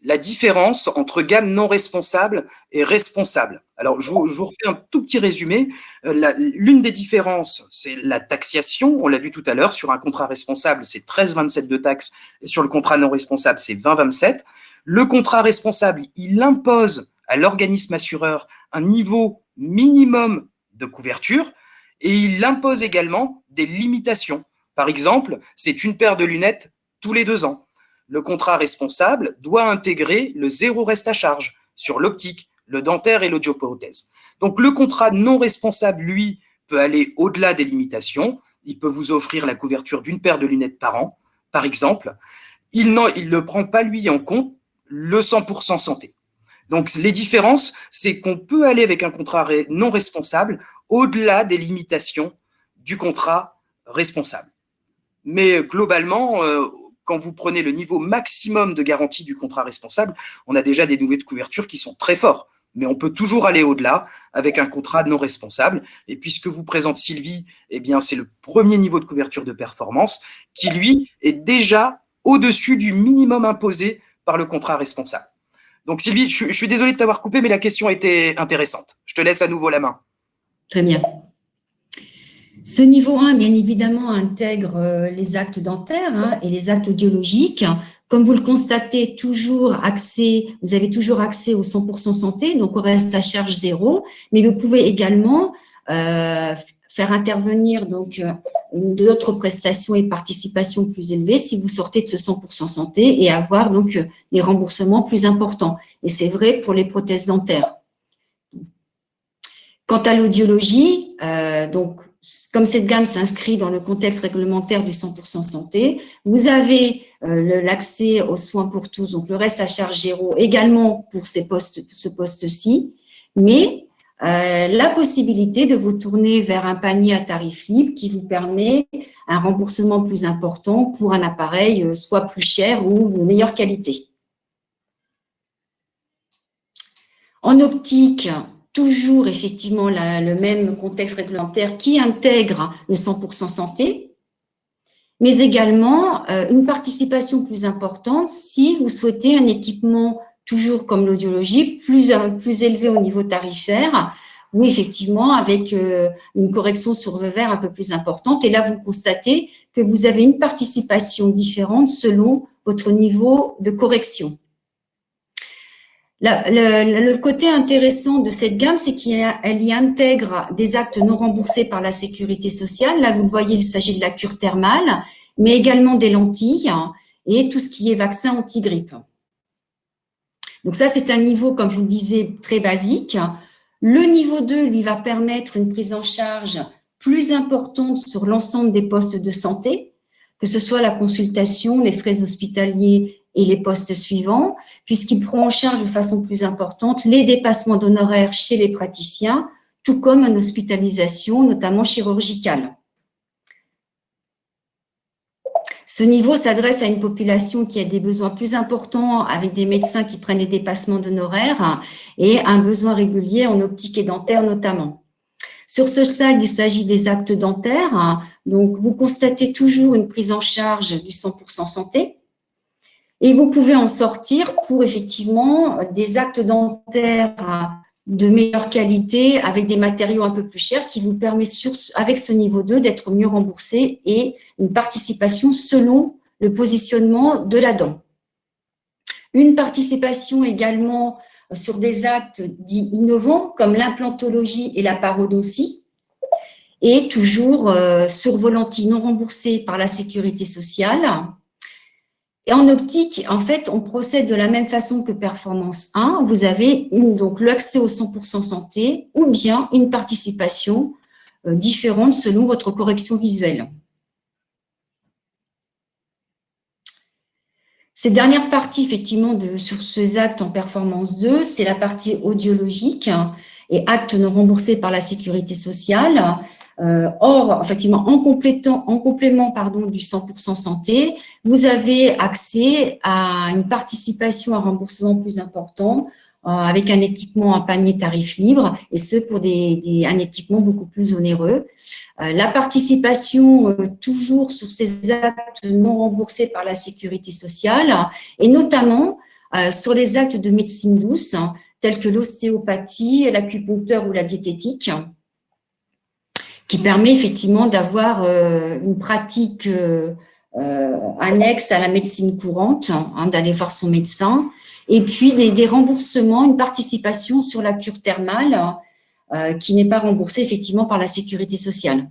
la différence entre gamme non responsable et responsable. Alors, je vous refais un tout petit résumé. L'une des différences, c'est la taxation. On l'a vu tout à l'heure, sur un contrat responsable, c'est 13,27 de taxes, et sur le contrat non responsable, c'est 20,27. Le contrat responsable, il impose à l'organisme assureur un niveau minimum de couverture et il impose également des limitations. Par exemple, c'est une paire de lunettes tous les 2 ans. Le contrat responsable doit intégrer le zéro reste à charge sur l'optique, le dentaire et l'audioprothèse. Donc, le contrat non responsable, lui, peut aller au-delà des limitations. Il peut vous offrir la couverture d'une paire de lunettes par an, par exemple. Il ne prend pas, lui, en compte le 100% santé. Donc, les différences, c'est qu'on peut aller avec un contrat non responsable au-delà des limitations du contrat responsable. Mais globalement, quand vous prenez le niveau maximum de garantie du contrat responsable, on a déjà des niveaux de couverture qui sont très forts. Mais on peut toujours aller au-delà avec un contrat non responsable. Et puisque vous présente Sylvie, eh bien, c'est le premier niveau de couverture de performance qui, lui, est déjà au-dessus du minimum imposé par le contrat responsable. Donc, Sylvie, je suis désolé de t'avoir coupé, mais la question était intéressante. Je te laisse à nouveau la main. Très bien. Ce niveau 1, bien évidemment, intègre les actes dentaires et les actes audiologiques. Comme vous le constatez, vous avez toujours accès au 100% santé, donc au reste à charge zéro, mais vous pouvez également faire intervenir d'autres prestations et participations plus élevées si vous sortez de ce 100% santé et avoir donc des remboursements plus importants. Et c'est vrai pour les prothèses dentaires. Quant à l'audiologie, comme cette gamme s'inscrit dans le contexte réglementaire du 100% santé, vous avez l'accès aux soins pour tous, donc le reste à charge zéro également pour ce poste-ci, mais la possibilité de vous tourner vers un panier à tarif libre qui vous permet un remboursement plus important pour un appareil soit plus cher ou de meilleure qualité. En optique, toujours effectivement le même contexte réglementaire qui intègre le 100% santé, mais également une participation plus importante si vous souhaitez un équipement toujours comme l'audiologie, plus élevé au niveau tarifaire, ou effectivement avec une correction sur revers un peu plus importante. Et là, vous constatez que vous avez une participation différente selon votre niveau de correction. Le côté intéressant de cette gamme, c'est qu'elle y intègre des actes non remboursés par la sécurité sociale. Là, vous le voyez, il s'agit de la cure thermale, mais également des lentilles et tout ce qui est vaccin anti-grippe. Donc ça, c'est un niveau, comme je vous le disais, très basique. Le niveau 2, lui, va permettre une prise en charge plus importante sur l'ensemble des postes de santé, que ce soit la consultation, les frais hospitaliers et les postes suivants, puisqu'il prend en charge de façon plus importante les dépassements d'honoraires chez les praticiens, tout comme une hospitalisation, notamment chirurgicale. Ce niveau s'adresse à une population qui a des besoins plus importants, avec des médecins qui prennent des dépassements d'honoraires et un besoin régulier en optique et dentaire notamment. Sur ce slide, il s'agit des actes dentaires. Donc, vous constatez toujours une prise en charge du 100% santé. Et vous pouvez en sortir pour effectivement des actes dentaires de meilleure qualité avec des matériaux un peu plus chers qui vous permet, avec ce niveau 2, d'être mieux remboursé et une participation selon le positionnement de la dent. Une participation également sur des actes dits innovants comme l'implantologie et la parodontie, et toujours sur volantie non remboursée par la sécurité sociale. Et en optique, en fait, on procède de la même façon que Performance 1. Vous avez donc l'accès au 100% santé ou bien une participation différente selon votre correction visuelle. Cette dernière partie, effectivement, sur ces actes en Performance 2, c'est la partie audiologique et actes non remboursés par la sécurité sociale. Or, effectivement, en complément du 100% santé, vous avez accès à une participation à remboursement plus important avec un équipement à panier tarif libre, et ce pour un équipement beaucoup plus onéreux. La participation toujours sur ces actes non remboursés par la sécurité sociale, et notamment sur les actes de médecine douce, tels que l'ostéopathie, l'acupuncteur ou la diététique, qui permet effectivement d'avoir une pratique annexe à la médecine courante, d'aller voir son médecin, et puis des remboursements, une participation sur la cure thermale qui n'est pas remboursée effectivement par la sécurité sociale.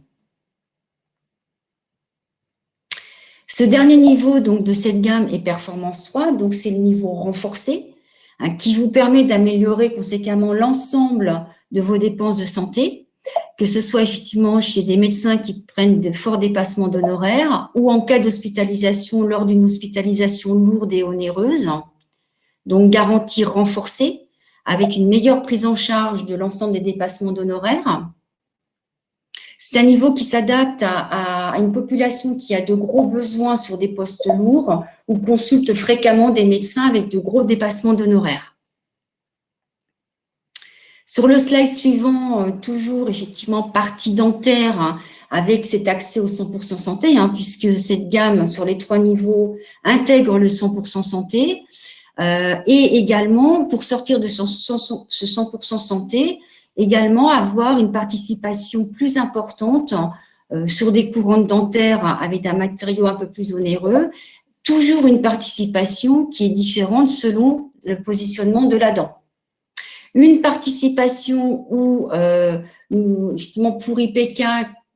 Ce dernier niveau donc, de cette gamme est Performance 3, donc c'est le niveau renforcé, qui vous permet d'améliorer conséquemment l'ensemble de vos dépenses de santé, que ce soit effectivement chez des médecins qui prennent de forts dépassements d'honoraires ou en cas d'hospitalisation lors d'une hospitalisation lourde et onéreuse. Donc, garantie renforcée avec une meilleure prise en charge de l'ensemble des dépassements d'honoraires. C'est un niveau qui s'adapte à une population qui a de gros besoins sur des postes lourds ou consulte fréquemment des médecins avec de gros dépassements d'honoraires. Sur le slide suivant, toujours effectivement partie dentaire avec cet accès au 100% santé, puisque cette gamme sur les 3 niveaux intègre le 100% santé, et également pour sortir de ce 100% santé, également avoir une participation plus importante sur des couronnes dentaires avec un matériau un peu plus onéreux, toujours une participation qui est différente selon le positionnement de la dent. Une participation justement pour IPK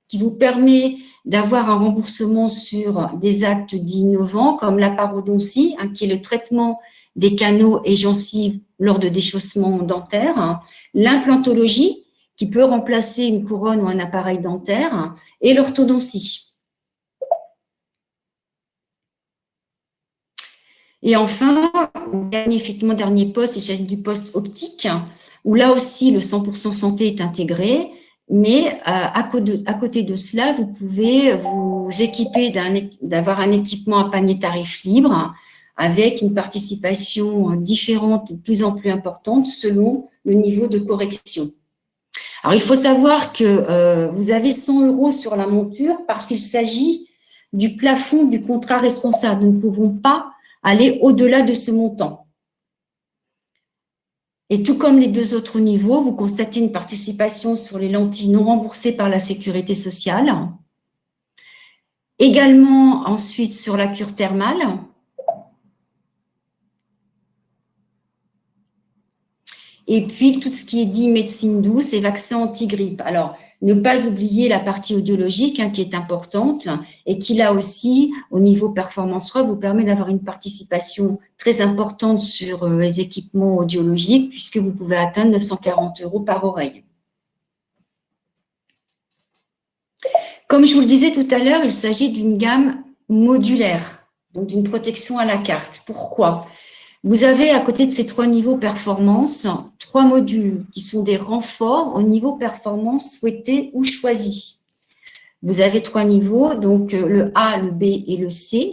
qui vous permet d'avoir un remboursement sur des actes dits innovants comme la parodontie, qui est le traitement des canaux et gencives lors de déchaussement dentaire, l'implantologie qui peut remplacer une couronne ou un appareil dentaire, et l'orthodontie. Et enfin, dernier poste, il s'agit du poste optique, où là aussi le 100% santé est intégré, mais à côté de cela, vous pouvez vous équiper d'avoir un équipement à panier tarif libre avec une participation différente et de plus en plus importante selon le niveau de correction. Alors, il faut savoir que vous avez 100 € sur la monture parce qu'il s'agit du plafond du contrat responsable. Nous ne pouvons pas aller au-delà de ce montant. Et tout comme les 2 autres niveaux, vous constatez une participation sur les lentilles non remboursées par la sécurité sociale. Également, ensuite, sur la cure thermale. Et puis, tout ce qui est dit médecine douce et vaccin anti-grippe. Alors, Ne pas oublier la partie audiologique qui est importante et qui, là aussi, au niveau performance 3, vous permet d'avoir une participation très importante sur les équipements audiologiques puisque vous pouvez atteindre 940 € par oreille. Comme je vous le disais tout à l'heure, il s'agit d'une gamme modulaire, donc d'une protection à la carte. Pourquoi ? Vous avez à côté de ces 3 niveaux performance, 3 modules qui sont des renforts au niveau performance souhaité ou choisi. Vous avez 3 niveaux, donc le A, le B et le C.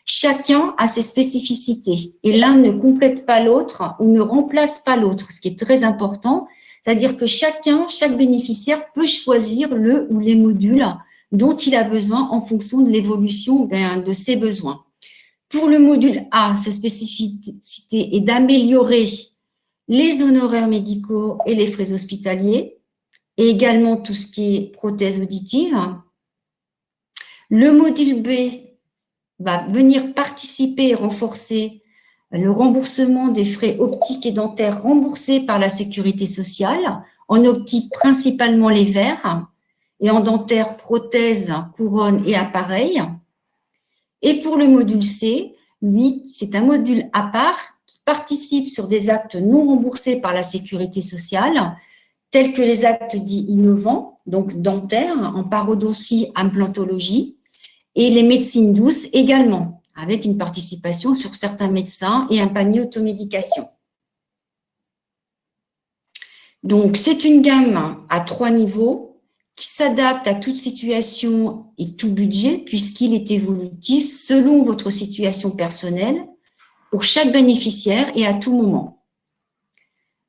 Chacun a ses spécificités et l'un ne complète pas l'autre ou ne remplace pas l'autre, ce qui est très important. C'est-à-dire que chaque bénéficiaire peut choisir le ou les modules dont il a besoin en fonction de l'évolution de ses besoins. Pour le module A, sa spécificité est d'améliorer les honoraires médicaux et les frais hospitaliers, et également tout ce qui est prothèse auditive. Le module B va venir participer et renforcer le remboursement des frais optiques et dentaires remboursés par la sécurité sociale, en optique principalement les verres, et en dentaire, prothèses, couronnes et appareils. Et pour le module C, lui, c'est un module à part qui participe sur des actes non remboursés par la sécurité sociale, tels que les actes dits innovants, donc dentaires, en parodontie, implantologie, et les médecines douces également, avec une participation sur certains médecins et un panier automédication. Donc, c'est une gamme à 3 niveaux qui s'adapte à toute situation et tout budget puisqu'il est évolutif selon votre situation personnelle pour chaque bénéficiaire et à tout moment.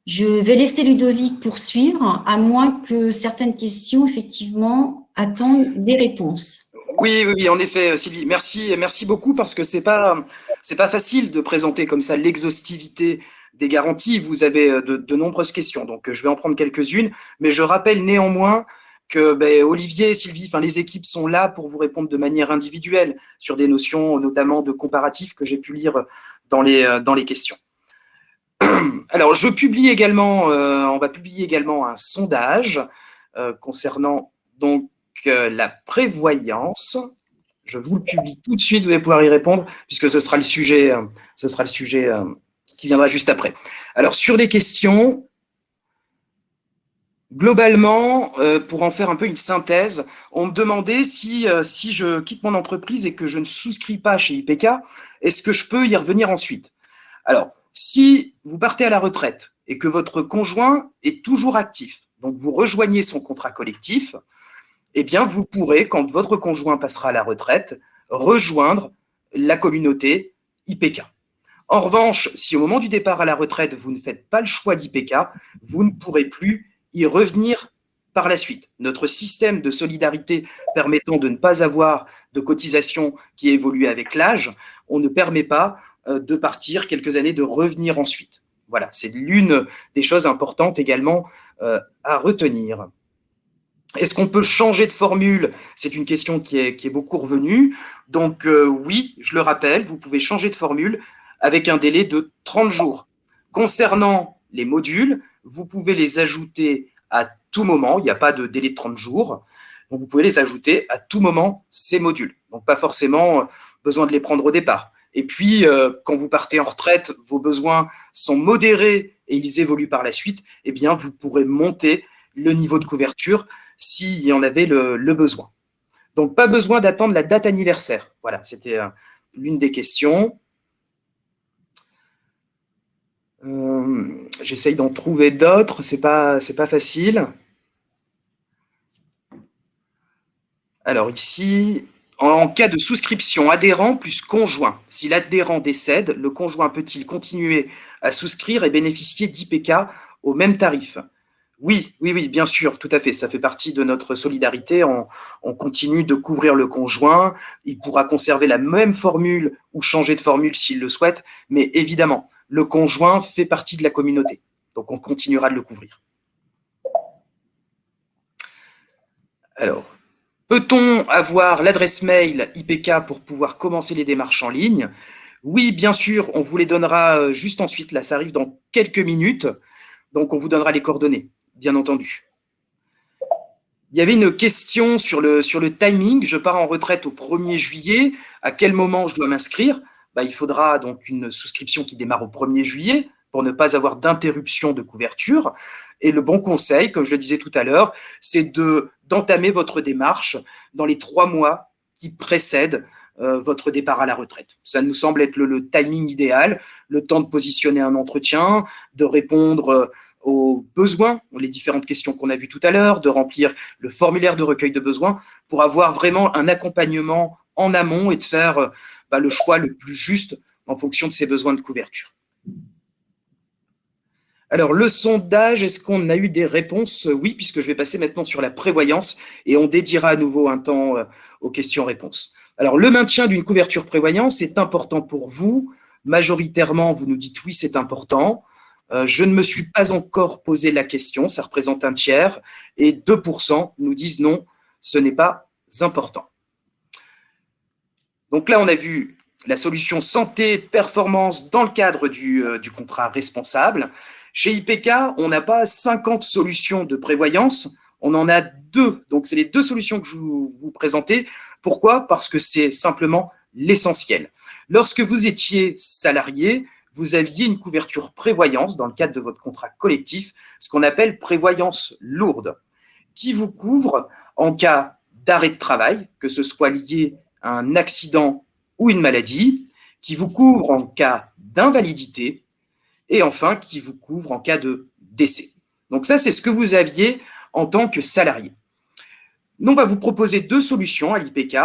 Je vais laisser Ludovic poursuivre, à moins que certaines questions, effectivement, attendent des réponses. Oui, en effet, Sylvie. Merci beaucoup parce que c'est pas facile de présenter comme ça l'exhaustivité des garanties. Vous avez de nombreuses questions, donc je vais en prendre quelques-unes, mais je rappelle néanmoins que Olivier, Sylvie, les équipes sont là pour vous répondre de manière individuelle sur des notions notamment de comparatifs que j'ai pu lire dans les questions. Alors, on va publier également un sondage concernant donc la prévoyance. Je vous le publie tout de suite, vous allez pouvoir y répondre puisque ce sera le sujet qui viendra juste après. Alors, sur les questions, globalement, pour en faire un peu une synthèse, on me demandait si je quitte mon entreprise et que je ne souscris pas chez IPK, est-ce que je peux y revenir ensuite? Alors, si vous partez à la retraite et que votre conjoint est toujours actif, donc vous rejoignez son contrat collectif, eh bien, vous pourrez, quand votre conjoint passera à la retraite, rejoindre la communauté IPK. En revanche, si au moment du départ à la retraite, vous ne faites pas le choix d'IPK, vous ne pourrez plus y revenir par la suite. Notre système de solidarité permettant de ne pas avoir de cotisation qui évolue avec l'âge, on ne permet pas de partir quelques années, de revenir ensuite. Voilà, c'est l'une des choses importantes également à retenir. Est-ce qu'on peut changer de formule? C'est une question qui est beaucoup revenue. Donc oui, je le rappelle, vous pouvez changer de formule avec un délai de 30 jours. Concernant les modules, vous pouvez les ajouter à tout moment. Il n'y a pas de délai de 30 jours. Donc vous pouvez les ajouter à tout moment, ces modules. Donc pas forcément besoin de les prendre au départ. Et puis, quand vous partez en retraite, vos besoins sont modérés et ils évoluent par la suite, eh bien, vous pourrez monter le niveau de couverture s'il y en avait le besoin. Donc, pas besoin d'attendre la date anniversaire. Voilà, c'était l'une des questions. J'essaye d'en trouver d'autres, c'est pas facile. Alors ici, en cas de souscription adhérent plus conjoint, si l'adhérent décède, le conjoint peut-il continuer à souscrire et bénéficier d'IPK au même tarif? Oui, bien sûr, tout à fait. Ça fait partie de notre solidarité. On continue de couvrir le conjoint. Il pourra conserver la même formule ou changer de formule s'il le souhaite. Mais évidemment, le conjoint fait partie de la communauté. Donc, on continuera de le couvrir. Alors, peut-on avoir l'adresse mail IPK pour pouvoir commencer les démarches en ligne? Oui, bien sûr, on vous les donnera juste ensuite. Là, ça arrive dans quelques minutes. Donc, on vous donnera les coordonnées, bien entendu. Il y avait une question sur le timing. Je pars en retraite au 1er juillet. À quel moment je dois m'inscrire? Il faudra donc une souscription qui démarre au 1er juillet pour ne pas avoir d'interruption de couverture. Et le bon conseil, comme je le disais tout à l'heure, c'est d'entamer votre démarche dans les 3 mois qui précèdent votre départ à la retraite. Ça nous semble être le timing idéal, le temps de positionner un entretien, de répondre aux besoins, les différentes questions qu'on a vues tout à l'heure, de remplir le formulaire de recueil de besoins pour avoir vraiment un accompagnement en amont et de faire le choix le plus juste en fonction de ses besoins de couverture. Alors, le sondage, est-ce qu'on a eu des réponses? Oui, puisque je vais passer maintenant sur la prévoyance et on dédiera à nouveau un temps aux questions-réponses. Alors, le maintien d'une couverture prévoyance est important pour vous. Majoritairement, vous nous dites oui, c'est important. Je ne me suis pas encore posé la question, ça représente un tiers, et 2% nous disent non, ce n'est pas important. Donc là, on a vu la solution santé-performance dans le cadre du contrat responsable. Chez IPK, on n'a pas 50 solutions de prévoyance, on en a 2. Donc, c'est les 2 solutions que je vous présentais. Pourquoi? Parce que c'est simplement l'essentiel. Lorsque vous étiez salarié, vous aviez une couverture prévoyance dans le cadre de votre contrat collectif, ce qu'on appelle prévoyance lourde, qui vous couvre en cas d'arrêt de travail, que ce soit lié à un accident ou une maladie, qui vous couvre en cas d'invalidité et enfin qui vous couvre en cas de décès. Donc ça, c'est ce que vous aviez en tant que salarié. Nous, on va vous proposer 2 solutions à l'IPK.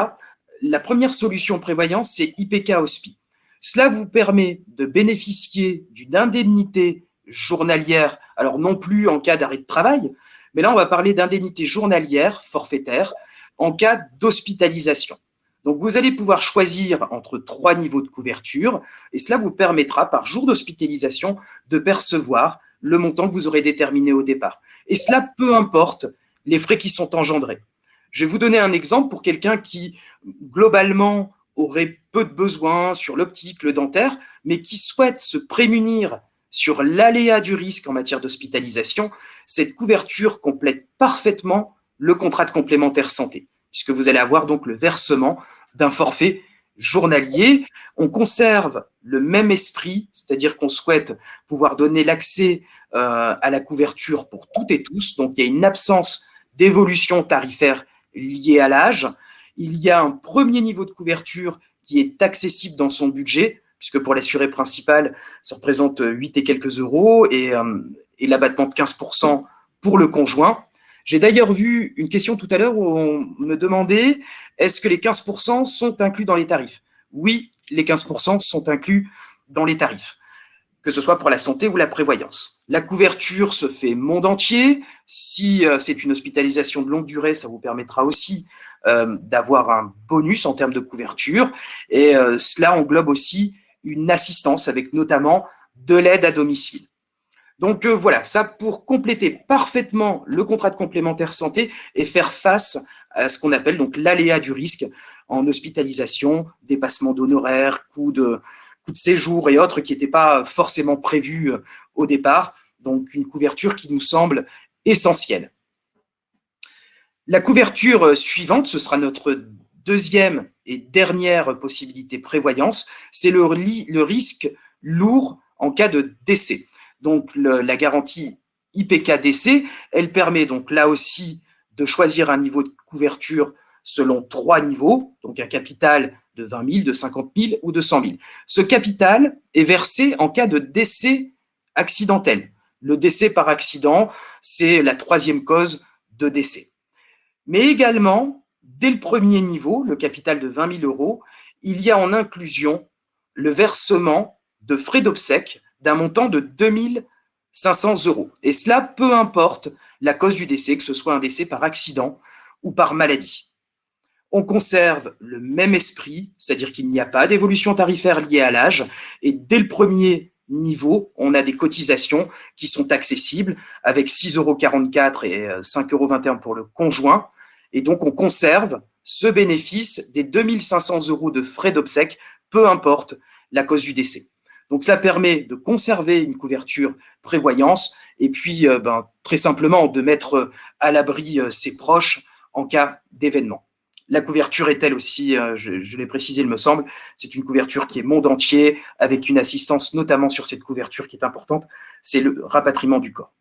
La première solution prévoyance, c'est IPK Hospi. Cela vous permet de bénéficier d'une indemnité journalière, alors non plus en cas d'arrêt de travail, mais là, on va parler d'indemnité journalière forfaitaire en cas d'hospitalisation. Donc, vous allez pouvoir choisir entre 3 niveaux de couverture et cela vous permettra, par jour d'hospitalisation, de percevoir le montant que vous aurez déterminé au départ. Et cela, peu importe les frais qui sont engendrés. Je vais vous donner un exemple pour quelqu'un qui, globalement, aurait peu de besoins sur l'optique, le dentaire, mais qui souhaite se prémunir sur l'aléa du risque en matière d'hospitalisation. Cette couverture complète parfaitement le contrat de complémentaire santé, puisque vous allez avoir donc le versement d'un forfait journalier. On conserve le même esprit, c'est-à-dire qu'on souhaite pouvoir donner l'accès à la couverture pour toutes et tous. Donc, il y a une absence d'évolution tarifaire liée à l'âge. Il y a un premier niveau de couverture qui est accessible dans son budget, puisque pour l'assuré principal, ça représente 8 et quelques euros et l'abattement de 15% pour le conjoint. J'ai d'ailleurs vu une question tout à l'heure où on me demandait est-ce que les 15% sont inclus dans les tarifs? Oui, les 15% sont inclus dans les tarifs, que ce soit pour la santé ou la prévoyance. La couverture se fait monde entier. Si c'est une hospitalisation de longue durée, ça vous permettra aussi d'avoir un bonus en termes de couverture. Et cela englobe aussi une assistance avec notamment de l'aide à domicile. Donc voilà, ça pour compléter parfaitement le contrat de complémentaire santé et faire face à ce qu'on appelle donc l'aléa du risque en hospitalisation, dépassement d'honoraires, coûts de séjour et autres qui n'étaient pas forcément prévus au départ. Donc une couverture qui nous semble essentielle. La couverture suivante, ce sera notre deuxième et dernière possibilité prévoyance, c'est le risque lourd en cas de décès. Donc, la garantie IPK décès, elle permet donc là aussi de choisir un niveau de couverture selon 3 niveaux, donc un capital de 20 000, de 50 000 ou de 100 000. Ce capital est versé en cas de décès accidentel. Le décès par accident, c'est la 3e cause de décès. Mais également, dès le premier niveau, le capital de 20 000 euros, il y a en inclusion le versement de frais d'obsèques d'un montant de 2 500 euros. Et cela, peu importe la cause du décès, que ce soit un décès par accident ou par maladie. On conserve le même esprit, c'est-à-dire qu'il n'y a pas d'évolution tarifaire liée à l'âge. Et dès le premier niveau, on a des cotisations qui sont accessibles avec 6,44 € et 5,21 € pour le conjoint. Et donc, on conserve ce bénéfice des 2 500 euros de frais d'obsèques, peu importe la cause du décès. Donc, cela permet de conserver une couverture prévoyance et puis, très simplement, de mettre à l'abri ses proches en cas d'événement. La couverture est elle aussi, je l'ai précisé, il me semble, c'est une couverture qui est monde entier, avec une assistance notamment sur cette couverture qui est importante, c'est le rapatriement du corps.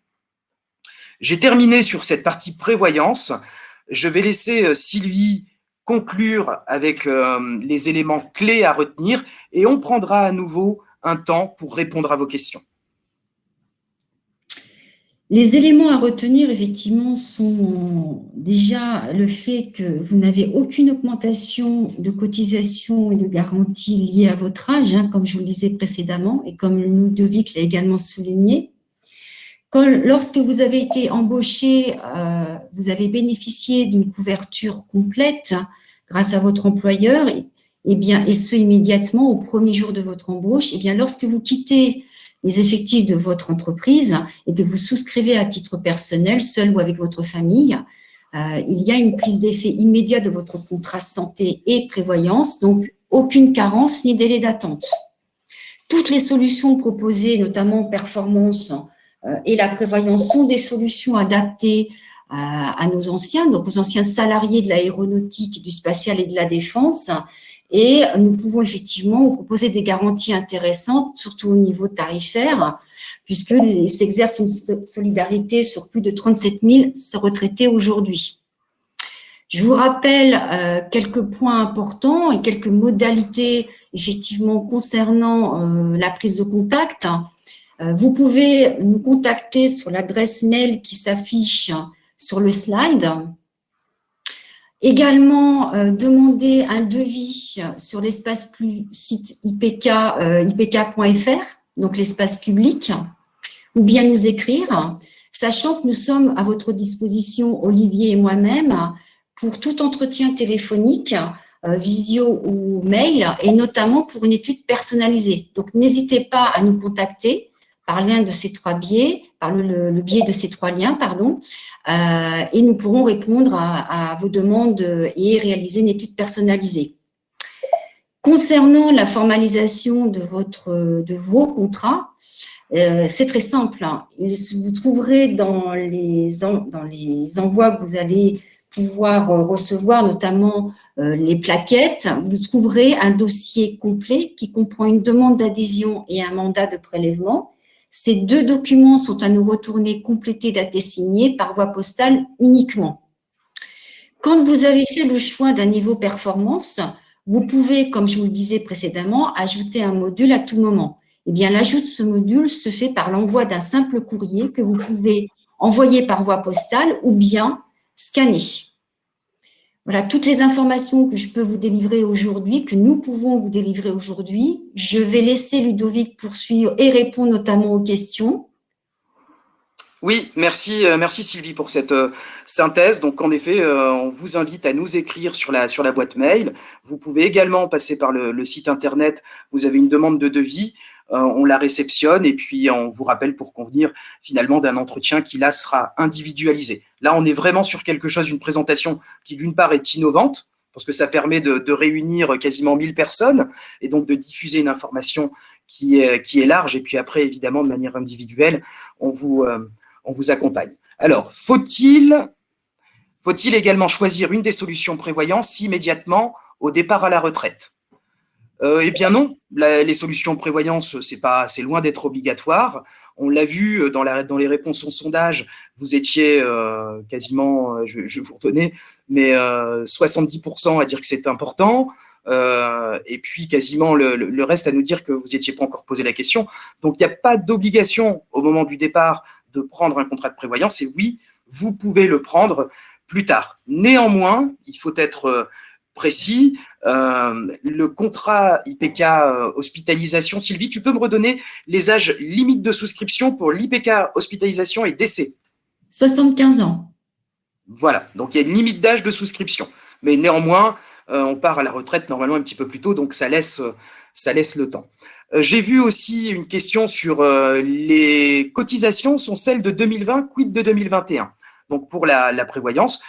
J'ai terminé sur cette partie prévoyance. Je vais laisser Sylvie conclure avec les éléments clés à retenir et on prendra à nouveau un temps pour répondre à vos questions. Les éléments à retenir, effectivement, sont déjà le fait que vous n'avez aucune augmentation de cotisation et de garantie liée à votre âge, hein, comme je vous le disais précédemment, et comme Ludovic l'a également souligné. Lorsque vous avez été embauché, vous avez bénéficié d'une couverture complète grâce à votre employeur, et ce immédiatement au premier jour de votre embauche. Et bien, lorsque vous quittez les effectifs de votre entreprise et que vous souscrivez à titre personnel, seul ou avec votre famille, il y a une prise d'effet immédiat de votre contrat santé et prévoyance, donc aucune carence ni délai d'attente. Toutes les solutions proposées, notamment performance et la prévoyance, sont des solutions adaptées à nos anciens, donc aux anciens salariés de l'aéronautique, du spatial et de la défense. Et nous pouvons effectivement proposer des garanties intéressantes, surtout au niveau tarifaire, puisqu'il s'exerce une solidarité sur plus de 37 000 retraités aujourd'hui. Je vous rappelle quelques points importants et quelques modalités effectivement concernant la prise de contact. Vous pouvez nous contacter sur l'adresse mail qui s'affiche sur le slide. Également, demander un devis sur l'espace site IPK, ipk.fr, donc l'espace public, ou bien nous écrire, sachant que nous sommes à votre disposition, Olivier et moi-même, pour tout entretien téléphonique, visio ou mail, et notamment pour une étude personnalisée. Donc, n'hésitez pas à nous contacter par l'un de ces trois biais, par le biais de ces trois liens, pardon, et nous pourrons répondre à vos demandes et réaliser une étude personnalisée. Concernant la formalisation de vos contrats, c'est très simple. Vous trouverez dans les envois que vous allez pouvoir recevoir, notamment les plaquettes, vous trouverez un dossier complet qui comprend une demande d'adhésion et un mandat de prélèvement. Ces deux documents sont à nous retourner complétés, datés, signés par voie postale uniquement. Quand vous avez fait le choix d'un niveau performance, vous pouvez, comme je vous le disais précédemment, ajouter un module à tout moment. Eh bien, l'ajout de ce module se fait par l'envoi d'un simple courrier que vous pouvez envoyer par voie postale ou bien scanner. Voilà toutes les informations que je peux vous délivrer aujourd'hui, que nous pouvons vous délivrer aujourd'hui. Je vais laisser Ludovic poursuivre et répondre notamment aux questions. Oui, merci Sylvie pour cette synthèse. Donc, en effet, on vous invite à nous écrire sur la boîte mail. Vous pouvez également passer par le site internet. Vous avez une demande de devis, on la réceptionne et puis on vous rappelle pour convenir finalement d'un entretien qui là sera individualisé. Là, on est vraiment sur quelque chose, une présentation qui d'une part est innovante, parce que ça permet de réunir quasiment 1000 personnes et donc de diffuser une information qui est large. Et puis après, évidemment, de manière individuelle, on vous accompagne. Alors, faut-il également choisir une des solutions prévoyance immédiatement au départ à la retraite? Eh bien non, les solutions prévoyance, c'est loin d'être obligatoire. On l'a vu dans les réponses au sondage, vous étiez quasiment, je vous retenais, mais 70% à dire que c'est important, et puis quasiment le reste à nous dire que vous n'étiez pas encore posé la question. Donc, il n'y a pas d'obligation au moment du départ de prendre un contrat de prévoyance, et oui, vous pouvez le prendre plus tard. Néanmoins, il faut être précis, le contrat IPK hospitalisation, Sylvie, tu peux me redonner les âges limites de souscription pour l'IPK hospitalisation et décès? 75 ans. Voilà, donc il y a une limite d'âge de souscription. Mais néanmoins, on part à la retraite normalement un petit peu plus tôt, donc ça laisse le temps. J'ai vu aussi une question sur les cotisations sont celles de 2020, quid de 2021? Donc pour la prévoyance,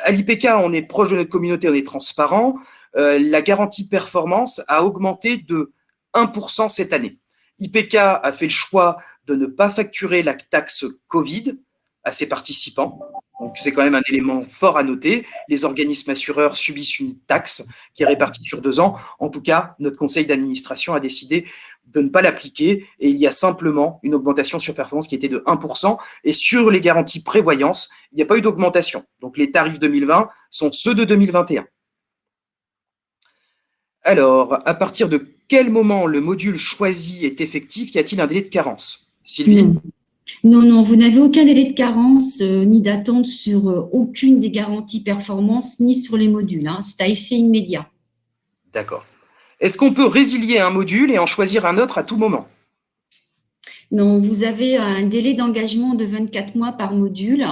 à l'IPK, on est proche de notre communauté, on est transparent. La garantie performance a augmenté de 1% cette année. IPK a fait le choix de ne pas facturer la taxe Covid à ses participants. Donc, c'est quand même un élément fort à noter. Les organismes assureurs subissent une taxe qui est répartie sur 2 ans. En tout cas, notre conseil d'administration a décidé de ne pas l'appliquer et il y a simplement une augmentation sur performance qui était de 1%. Et sur les garanties prévoyance, il n'y a pas eu d'augmentation. Donc, les tarifs 2020 sont ceux de 2021. Alors, à partir de quel moment le module choisi est effectif? Y a-t-il un délai de carence? Sylvie? Non, vous n'avez aucun délai de carence ni d'attente sur aucune des garanties performance ni sur les modules. C'est à effet immédiat. D'accord. Est-ce qu'on peut résilier un module et en choisir un autre à tout moment? Non, vous avez un délai d'engagement de 24 mois par module.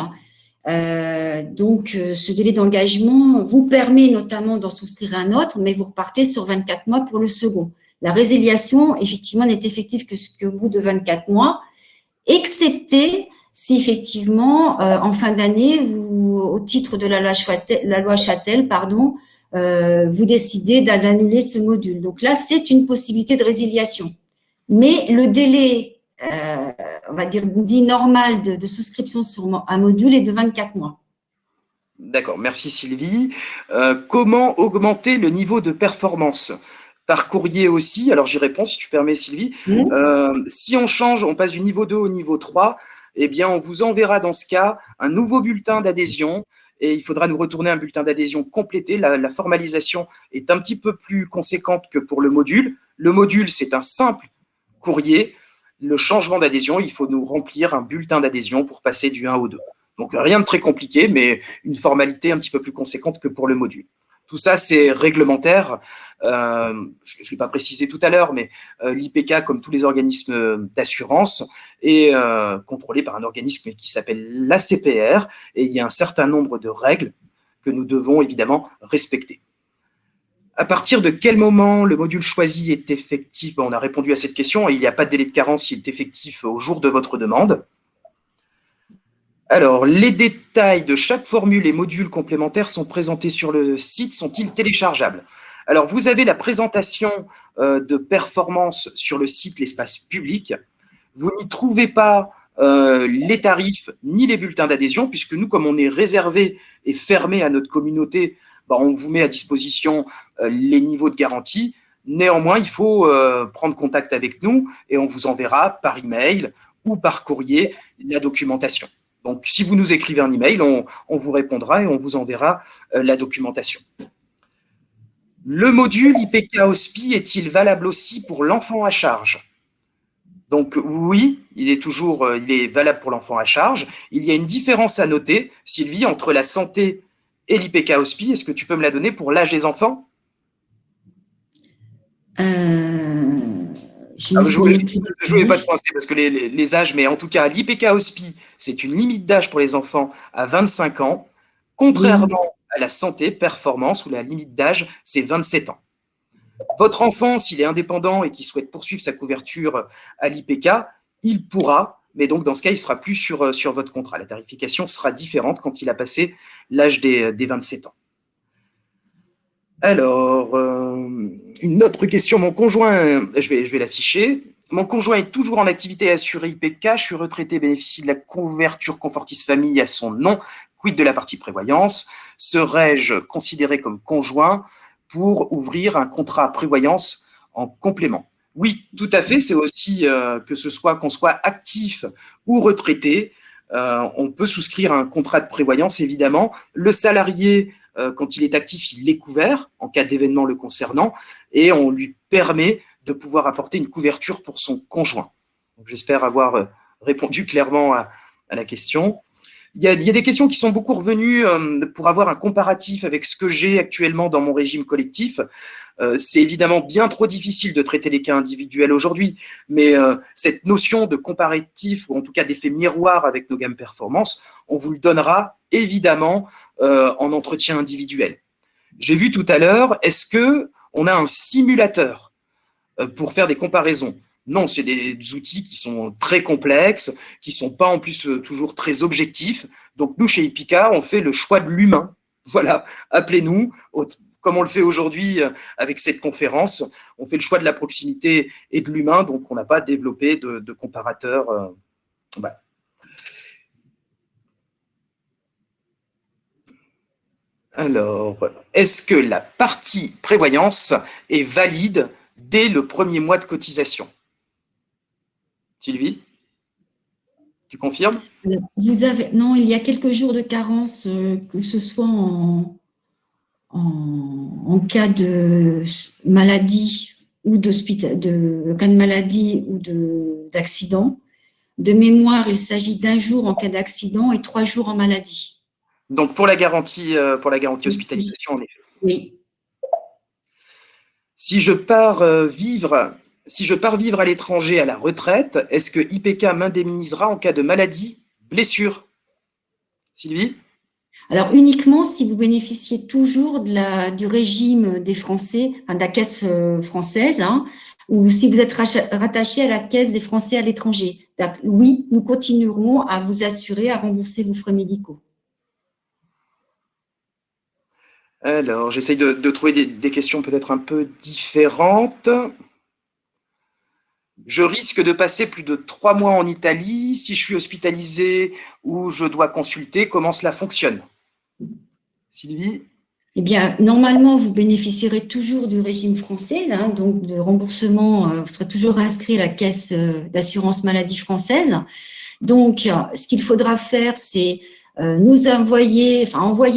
Donc, ce délai d'engagement vous permet notamment d'en souscrire un autre, mais vous repartez sur 24 mois pour le second. La résiliation, effectivement, n'est effective qu'au bout de 24 mois, excepté si effectivement, en fin d'année, au titre de la loi Châtel, vous décidez d'annuler ce module. Donc là, c'est une possibilité de résiliation. Mais le délai, on va dire, dit normal de souscription sur un module est de 24 mois. D'accord, merci Sylvie. Comment augmenter le niveau de performance? Par courrier aussi, alors j'y réponds si tu permets Sylvie. Si on change, on passe du niveau 2 au niveau 3, eh bien on vous enverra dans ce cas un nouveau bulletin d'adhésion et il faudra nous retourner un bulletin d'adhésion complété. La formalisation est un petit peu plus conséquente que pour le module. Le module, c'est un simple courrier. Le changement d'adhésion, il faut nous remplir un bulletin d'adhésion pour passer du 1 au 2. Donc rien de très compliqué, mais une formalité un petit peu plus conséquente que pour le module. Tout ça, c'est réglementaire. Je ne l'ai pas précisé tout à l'heure, mais l'IPK, comme tous les organismes d'assurance, est contrôlé par un organisme qui s'appelle l'ACPR, et il y a un certain nombre de règles que nous devons évidemment respecter. À partir de quel moment le module choisi est effectif? On a répondu à cette question. Il n'y a pas de délai de carence, il est effectif au jour de votre demande. Alors, les détails de chaque formule et module complémentaires sont présentés sur le site. Sont-ils téléchargeables? Alors, vous avez la présentation de performance sur le site, l'espace public. Vous n'y trouvez pas les tarifs ni les bulletins d'adhésion, puisque nous, comme on est réservé et fermé à notre communauté, on vous met à disposition les niveaux de garantie. Néanmoins, il faut prendre contact avec nous et on vous enverra par email ou par courrier la documentation. Donc, si vous nous écrivez un email, on vous répondra et on vous enverra la documentation. Le module IPK OSPI est-il valable aussi pour l'enfant à charge? Donc oui, il est valable pour l'enfant à charge. Il y a une différence à noter, Sylvie, entre la santé et l'IPK OSPI. Est-ce que tu peux me la donner pour l'âge des enfants? Je ne voulais pas te coincer parce que les âges, mais en tout cas, l'IPK OSPI, c'est une limite d'âge pour les enfants à 25 ans, contrairement à la santé, performance, où la limite d'âge, c'est 27 ans. Votre enfant, s'il est indépendant et qu'il souhaite poursuivre sa couverture à l'IPK, il pourra, mais donc dans ce cas, il ne sera plus sur votre contrat. La tarification sera différente quand il a passé l'âge des 27 ans. Alors, une autre question. Mon conjoint, je vais l'afficher. Mon conjoint est toujours en activité assurée IPK. Je suis retraité, bénéficie de la couverture Confortis Famille à son nom. Quid de la partie prévoyance? Serais-je considéré comme conjoint pour ouvrir un contrat prévoyance en complément? Oui, tout à fait. C'est aussi qu'on soit actif ou retraité, on peut souscrire un contrat de prévoyance, évidemment. Le salarié, quand il est actif, il est couvert en cas d'événement le concernant et on lui permet de pouvoir apporter une couverture pour son conjoint. J'espère avoir répondu clairement à la question. Il y a des questions qui sont beaucoup revenues pour avoir un comparatif avec ce que j'ai actuellement dans mon régime collectif. C'est évidemment bien trop difficile de traiter les cas individuels aujourd'hui, mais cette notion de comparatif, ou en tout cas d'effet miroir avec nos gammes performance, on vous le donnera évidemment en entretien individuel. J'ai vu tout à l'heure, est-ce qu'on a un simulateur pour faire des comparaisons? Non, c'est des outils qui sont très complexes, qui ne sont pas en plus toujours très objectifs. Donc nous, chez IPK, on fait le choix de l'humain. Voilà, appelez-nous au comme on le fait aujourd'hui avec cette conférence. On fait le choix de la proximité et de l'humain, donc on n'a pas développé de comparateur. Voilà. Alors, est-ce que la partie prévoyance est valide dès le premier mois de cotisation? Sylvie, tu confirmes? Non, il y a quelques jours de carence, que ce soit en cas de maladie ou cas de maladie ou d'accident. De mémoire, il s'agit d'un jour en cas d'accident et 3 jours en maladie. Donc pour la garantie hospitalisation, en effet. Oui. Si je pars vivre à l'étranger à la retraite, est-ce que IPK m'indemnisera en cas de maladie, blessure? Sylvie? Alors uniquement si vous bénéficiez toujours du régime des Français, enfin de la caisse française, hein, ou si vous êtes rattaché à la caisse des Français à l'étranger. Oui, nous continuerons à vous assurer, à rembourser vos frais médicaux. Alors, j'essaye de trouver des questions peut-être un peu différentes. Je risque de passer plus de 3 mois en Italie. Si je suis hospitalisé ou je dois consulter, comment cela fonctionne? Sylvie? Eh bien, normalement, vous bénéficierez toujours du régime français, hein, donc de remboursement, vous serez toujours inscrit à la caisse d'assurance maladie française. Donc, ce qu'il faudra faire, c'est envoyer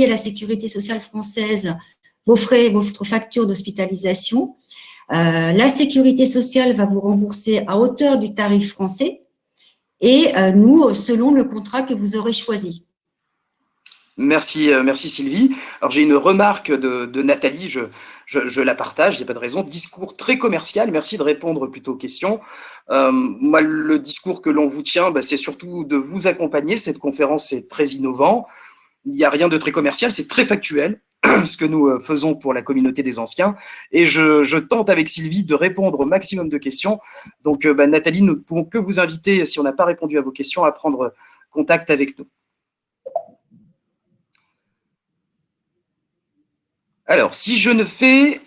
à la Sécurité sociale française vos frais, votre facture d'hospitalisation. La Sécurité sociale va vous rembourser à hauteur du tarif français et nous, selon le contrat que vous aurez choisi. Merci, merci Sylvie. Alors j'ai une remarque de Nathalie, je la partage, il n'y a pas de raison. Discours très commercial, merci de répondre plutôt aux questions. Moi, le discours que l'on vous tient, c'est surtout de vous accompagner. Cette conférence est très innovant. Il n'y a rien de très commercial, c'est très factuel, ce que nous faisons pour la communauté des anciens. Et je tente avec Sylvie de répondre au maximum de questions. Donc Nathalie, nous ne pouvons que vous inviter, si on n'a pas répondu à vos questions, à prendre contact avec nous. Alors, si je ne fais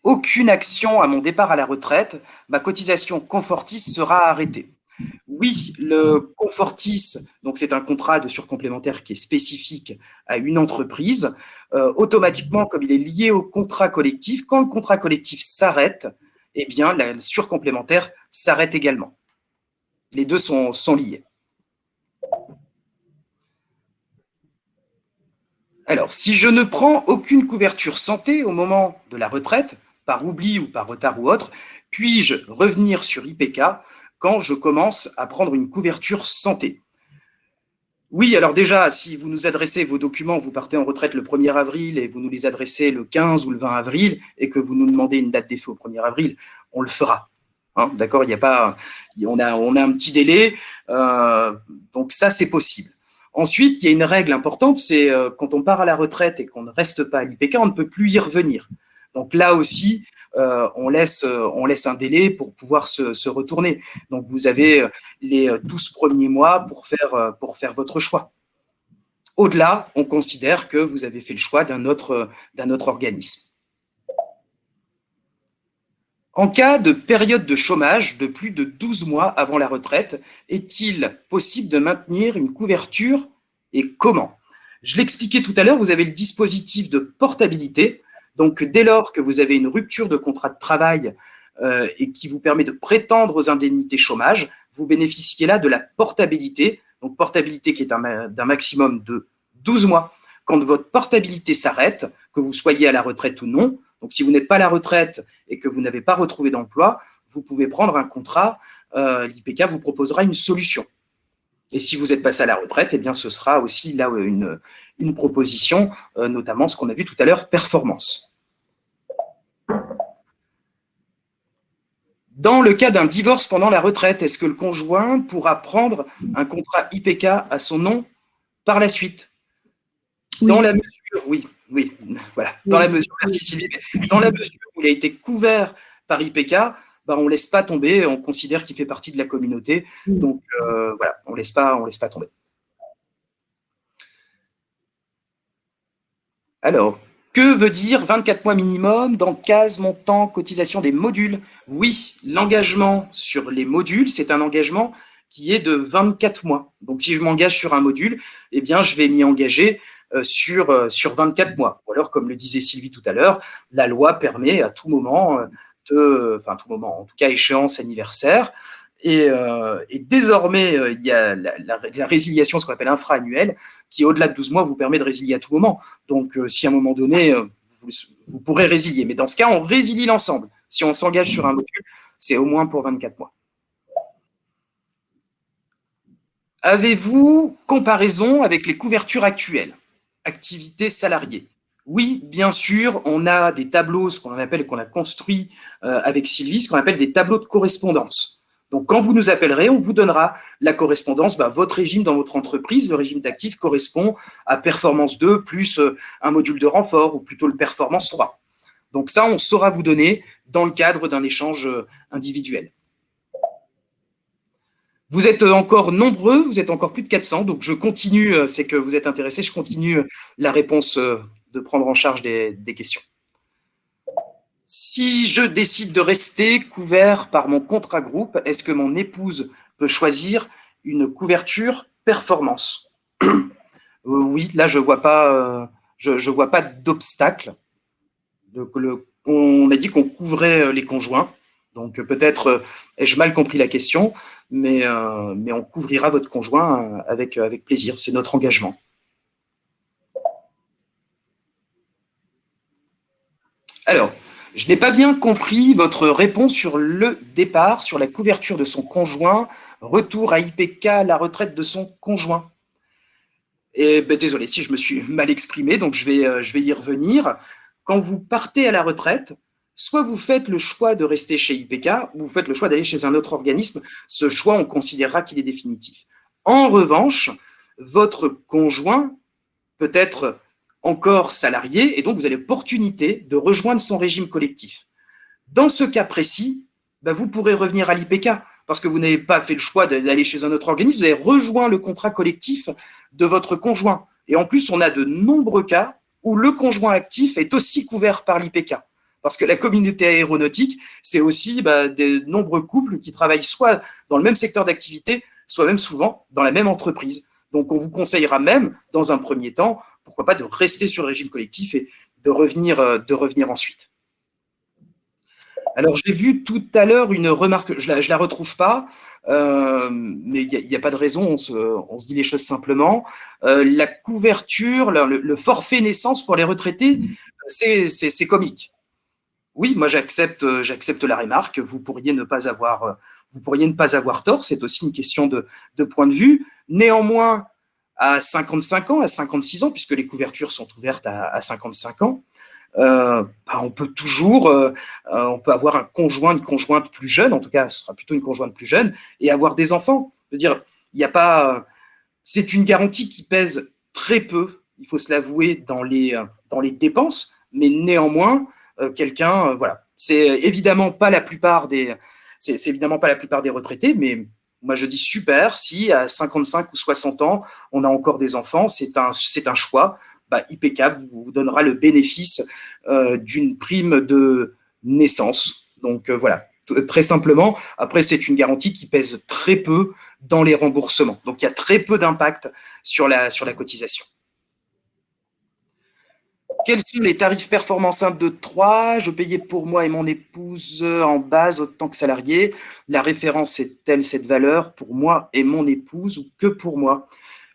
aucune action à mon départ à la retraite, ma cotisation Confortis sera arrêtée. Oui, le Confortis, donc c'est un contrat de surcomplémentaire qui est spécifique à une entreprise. Automatiquement, comme il est lié au contrat collectif, quand le contrat collectif s'arrête, eh bien, la surcomplémentaire s'arrête également. Les deux sont liés. Alors, si je ne prends aucune couverture santé au moment de la retraite, par oubli ou par retard ou autre, puis-je revenir sur IPK quand je commence à prendre une couverture santé? Oui, alors déjà, si vous nous adressez vos documents, vous partez en retraite le 1er avril et vous nous les adressez le 15 ou le 20 avril et que vous nous demandez une date d'effet au 1er avril, on le fera. Hein, d'accord, il n'y a pas, on a un petit délai, donc ça c'est possible. Ensuite, il y a une règle importante, c'est quand on part à la retraite et qu'on ne reste pas à l'IPK, on ne peut plus y revenir. Donc là aussi, on laisse un délai pour pouvoir se retourner. Donc vous avez les 12 premiers mois pour faire votre choix. Au-delà, on considère que vous avez fait le choix d'un autre organisme. En cas de période de chômage de plus de 12 mois avant la retraite, est-il possible de maintenir une couverture et comment? Je l'expliquais tout à l'heure, vous avez le dispositif de portabilité. Donc, dès lors que vous avez une rupture de contrat de travail et qui vous permet de prétendre aux indemnités chômage, vous bénéficiez là de la portabilité. Donc, portabilité qui est d'un maximum de 12 mois. Quand votre portabilité s'arrête, que vous soyez à la retraite ou non, donc si vous n'êtes pas à la retraite et que vous n'avez pas retrouvé d'emploi, vous pouvez prendre un contrat, l'IPK vous proposera une solution. Et si vous êtes passé à la retraite, eh bien ce sera aussi là une proposition, notamment ce qu'on a vu tout à l'heure, performance. Dans le cas d'un divorce pendant la retraite, est-ce que le conjoint pourra prendre un contrat IPK à son nom par la suite? Oui. Dans la mesure, oui, voilà. Dans la mesure, merci Sylvie, mais dans la mesure où il a été couvert par IPK, on ne laisse pas tomber, on considère qu'il fait partie de la communauté. Donc voilà, on ne laisse pas tomber. Alors, Que veut dire 24 mois minimum dans case montant cotisation des modules? Oui, l'engagement sur les modules, c'est un engagement qui est de 24 mois. Donc, si je m'engage sur un module, eh bien, je vais m'y engager sur 24 mois. Ou alors, comme le disait Sylvie tout à l'heure, la loi permet à tout moment, enfin, tout moment, en tout cas, échéance anniversaire. Et désormais, il y a la résiliation, ce qu'on appelle infra-annuelle, qui, au-delà de 12 mois, vous permet de résilier à tout moment. Donc, si à un moment donné, vous pourrez résilier. Mais dans ce cas, on résilie l'ensemble. Si on s'engage sur un module, c'est au moins pour 24 mois. Avez-vous comparaison avec les couvertures actuelles? Activité salariée. Oui, bien sûr, on a des tableaux, ce qu'on appelle, qu'on a construit avec Sylvie, ce qu'on appelle des tableaux de correspondance. Donc, quand vous nous appellerez, on vous donnera la correspondance. Votre régime dans votre entreprise, le régime d'actif, correspond à Performance 2 plus un module de renfort, ou plutôt le Performance 3. Donc ça, on saura vous donner dans le cadre d'un échange individuel. Vous êtes encore nombreux, vous êtes encore plus de 400, donc je continue, c'est que vous êtes intéressés, je continue la réponse de prendre en charge des questions. Si je décide de rester couvert par mon contrat groupe, est-ce que mon épouse peut choisir une couverture performance? Oui, là, je vois pas d'obstacle. On a dit qu'on couvrait les conjoints. Donc peut-être ai-je mal compris la question, mais on couvrira votre conjoint avec plaisir. C'est notre engagement. Alors, je n'ai pas bien compris votre réponse sur le départ, sur la couverture de son conjoint, retour à IPK, la retraite de son conjoint. Et désolé si je me suis mal exprimé, donc je vais y revenir. Quand vous partez à la retraite, soit vous faites le choix de rester chez IPK, ou vous faites le choix d'aller chez un autre organisme. Ce choix, on considérera qu'il est définitif. En revanche, votre conjoint peut être encore salarié, et donc vous avez l'opportunité de rejoindre son régime collectif. Dans ce cas précis, vous pourrez revenir à l'IPK, parce que vous n'avez pas fait le choix d'aller chez un autre organisme, vous avez rejoint le contrat collectif de votre conjoint. Et en plus, on a de nombreux cas où le conjoint actif est aussi couvert par l'IPK. Parce que la communauté aéronautique, c'est aussi de nombreux couples qui travaillent soit dans le même secteur d'activité, soit même souvent dans la même entreprise. Donc, on vous conseillera même, dans un premier temps, pourquoi pas de rester sur le régime collectif et de revenir ensuite. Alors, j'ai vu tout à l'heure une remarque, je la retrouve pas, mais il n'y a pas de raison, on se dit les choses simplement. La couverture, le forfait naissance pour les retraités, c'est comique. Oui, moi j'accepte la remarque. Vous pourriez ne pas avoir tort. C'est aussi une question de point de vue. Néanmoins, à 55 ans, à 56 ans, puisque les couvertures sont ouvertes à 55 ans, on peut toujours, on peut avoir un conjoint, une conjointe plus jeune. En tout cas, ce sera plutôt une conjointe plus jeune et avoir des enfants. Je veux dire, il n'y a pas. C'est une garantie qui pèse très peu. Il faut se l'avouer dans les dépenses, mais néanmoins. Quelqu'un, voilà. C'est évidemment pas la plupart des retraités, mais moi je dis super, si à 55 ou 60 ans, on a encore des enfants, c'est un choix. IPK vous donnera le bénéfice d'une prime de naissance. Donc voilà, très simplement. Après, c'est une garantie qui pèse très peu dans les remboursements. Donc il y a très peu d'impact sur la cotisation. Quels sont les tarifs performance 1, 2, 3? Je payais pour moi et mon épouse en base autant que salarié. La référence est telle cette valeur pour moi et mon épouse ou que pour moi?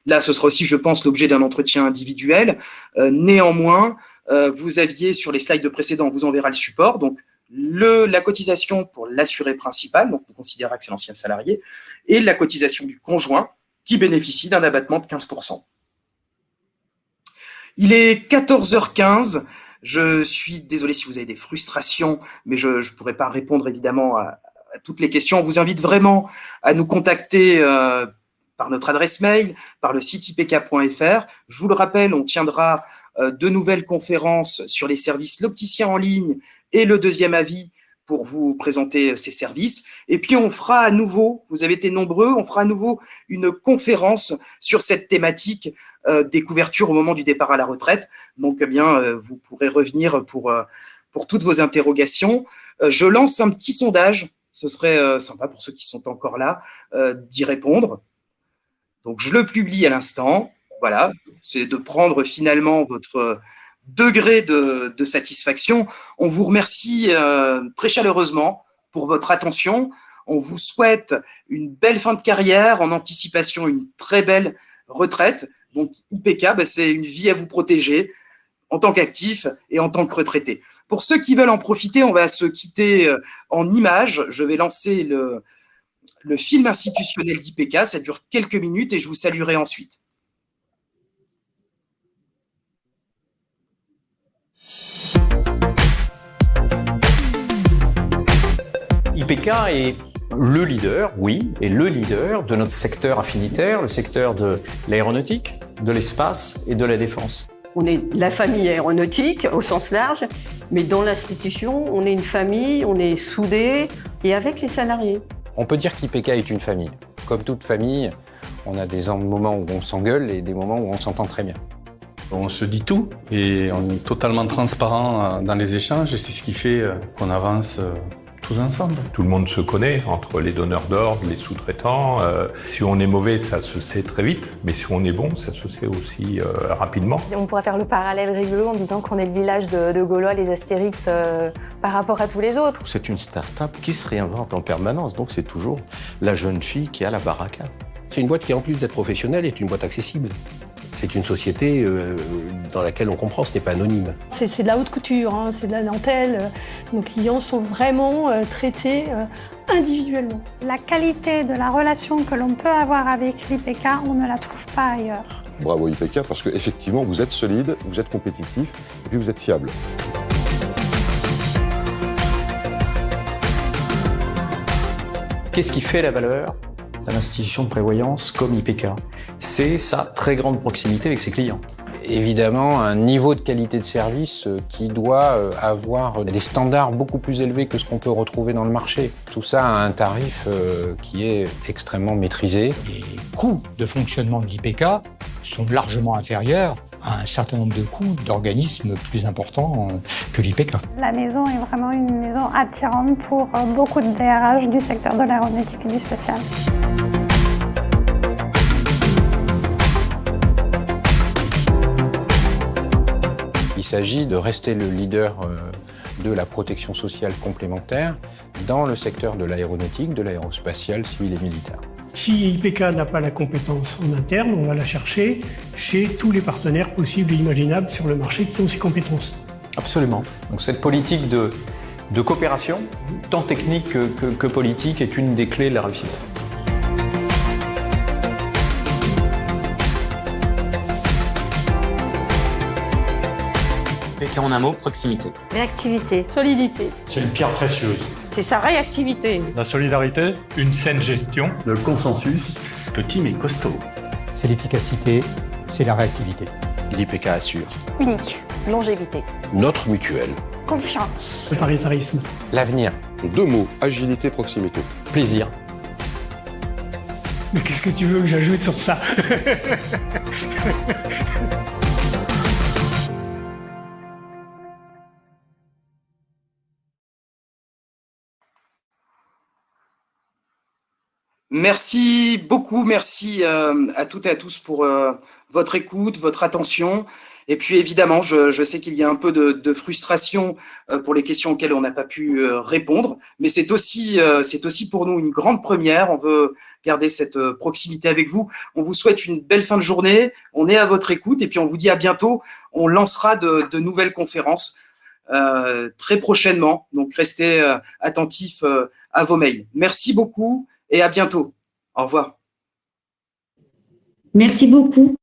Là, ce sera aussi, je pense, l'objet d'un entretien individuel. Néanmoins, vous aviez sur les slides précédents, on vous enverra le support. Donc, la cotisation pour l'assuré principal, donc on considérera que c'est l'ancien salarié, et la cotisation du conjoint qui bénéficie d'un abattement de 15%. Il est 14h15. Je suis désolé si vous avez des frustrations, mais je ne pourrai pas répondre évidemment à toutes les questions. On vous invite vraiment à nous contacter par notre adresse mail, par le site ipk.fr. Je vous le rappelle, on tiendra de nouvelles conférences sur les services l'opticien en ligne et le deuxième avis pour vous présenter ses services. Et puis, on fera à nouveau, vous avez été nombreux, on fera à nouveau une conférence sur cette thématique des couvertures au moment du départ à la retraite. Donc, eh bien, vous pourrez revenir pour toutes vos interrogations. Je lance un petit sondage. Ce serait sympa pour ceux qui sont encore là d'y répondre. Donc, je le publie à l'instant. Voilà, c'est de prendre finalement votre degré de satisfaction. On vous remercie très chaleureusement pour votre attention. On vous souhaite une belle fin de carrière, en anticipation une très belle retraite. Donc, IPK, c'est une vie à vous protéger en tant qu'actif et en tant que retraité. Pour ceux qui veulent en profiter, on va se quitter en images. Je vais lancer le film institutionnel d'IPK. Ça dure quelques minutes et je vous saluerai ensuite. IPK est le leader, oui, et le leader de notre secteur affinitaire, le secteur de l'aéronautique, de l'espace et de la défense. On est la famille aéronautique au sens large, mais dans l'institution, on est une famille, on est soudés et avec les salariés. On peut dire qu'IPK est une famille. Comme toute famille, on a des moments où on s'engueule et des moments où on s'entend très bien. On se dit tout et on est totalement transparent dans les échanges et c'est ce qui fait qu'on avance tous ensemble. Tout le monde se connaît, entre les donneurs d'ordre, les sous-traitants. Si on est mauvais, ça se sait très vite, mais si on est bon, ça se sait aussi rapidement. On pourrait faire le parallèle rigolo en disant qu'on est le village de Gaulois, les Astérix, par rapport à tous les autres. C'est une start-up qui se réinvente en permanence, donc c'est toujours la jeune fille qui a la baraka. C'est une boîte qui, en plus d'être professionnelle, est une boîte accessible. C'est une société dans laquelle on comprend, ce n'est pas anonyme. C'est de la haute couture, hein, c'est de la dentelle. Nos clients sont vraiment traités individuellement. La qualité de la relation que l'on peut avoir avec l'IPK, on ne la trouve pas ailleurs. Bravo IPK, parce qu'effectivement, vous êtes solide, vous êtes compétitif et puis vous êtes fiable. Qu'est-ce qui fait la valeur d'une institution de prévoyance comme IPK? C'est sa très grande proximité avec ses clients. Évidemment, un niveau de qualité de service qui doit avoir des standards beaucoup plus élevés que ce qu'on peut retrouver dans le marché. Tout ça à un tarif qui est extrêmement maîtrisé. Les coûts de fonctionnement de l'IPK sont largement inférieurs à un certain nombre de coûts d'organismes plus importants que l'IPK. La maison est vraiment une maison attirante pour beaucoup de DRH du secteur de l'aéronautique et du spatial. Il s'agit de rester le leader de la protection sociale complémentaire dans le secteur de l'aéronautique, de l'aérospatial, civil et militaire. Si IPK n'a pas la compétence en interne, on va la chercher chez tous les partenaires possibles et imaginables sur le marché qui ont ces compétences. Absolument. Donc cette politique de coopération, tant technique que politique, est une des clés de la réussite. IPK en un mot, proximité. Réactivité. Solidité. C'est une pierre précieuse. C'est sa réactivité. La solidarité. Une saine gestion. Le consensus. Petit mais costaud. C'est l'efficacité, c'est la réactivité. L'IPK assure. Unique. Longévité. Notre mutuelle. Confiance. Le paritarisme. L'avenir. Deux mots, agilité, proximité. Plaisir. Mais qu'est-ce que tu veux que j'ajoute sur ça? Merci beaucoup, merci à toutes et à tous pour votre écoute, votre attention. Et puis évidemment, je sais qu'il y a un peu de frustration pour les questions auxquelles on n'a pas pu répondre, mais c'est aussi pour nous une grande première. On veut garder cette proximité avec vous. On vous souhaite une belle fin de journée. On est à votre écoute et puis on vous dit à bientôt. On lancera de nouvelles conférences très prochainement. Donc restez attentifs à vos mails. Merci beaucoup et à bientôt. Au revoir. Merci beaucoup.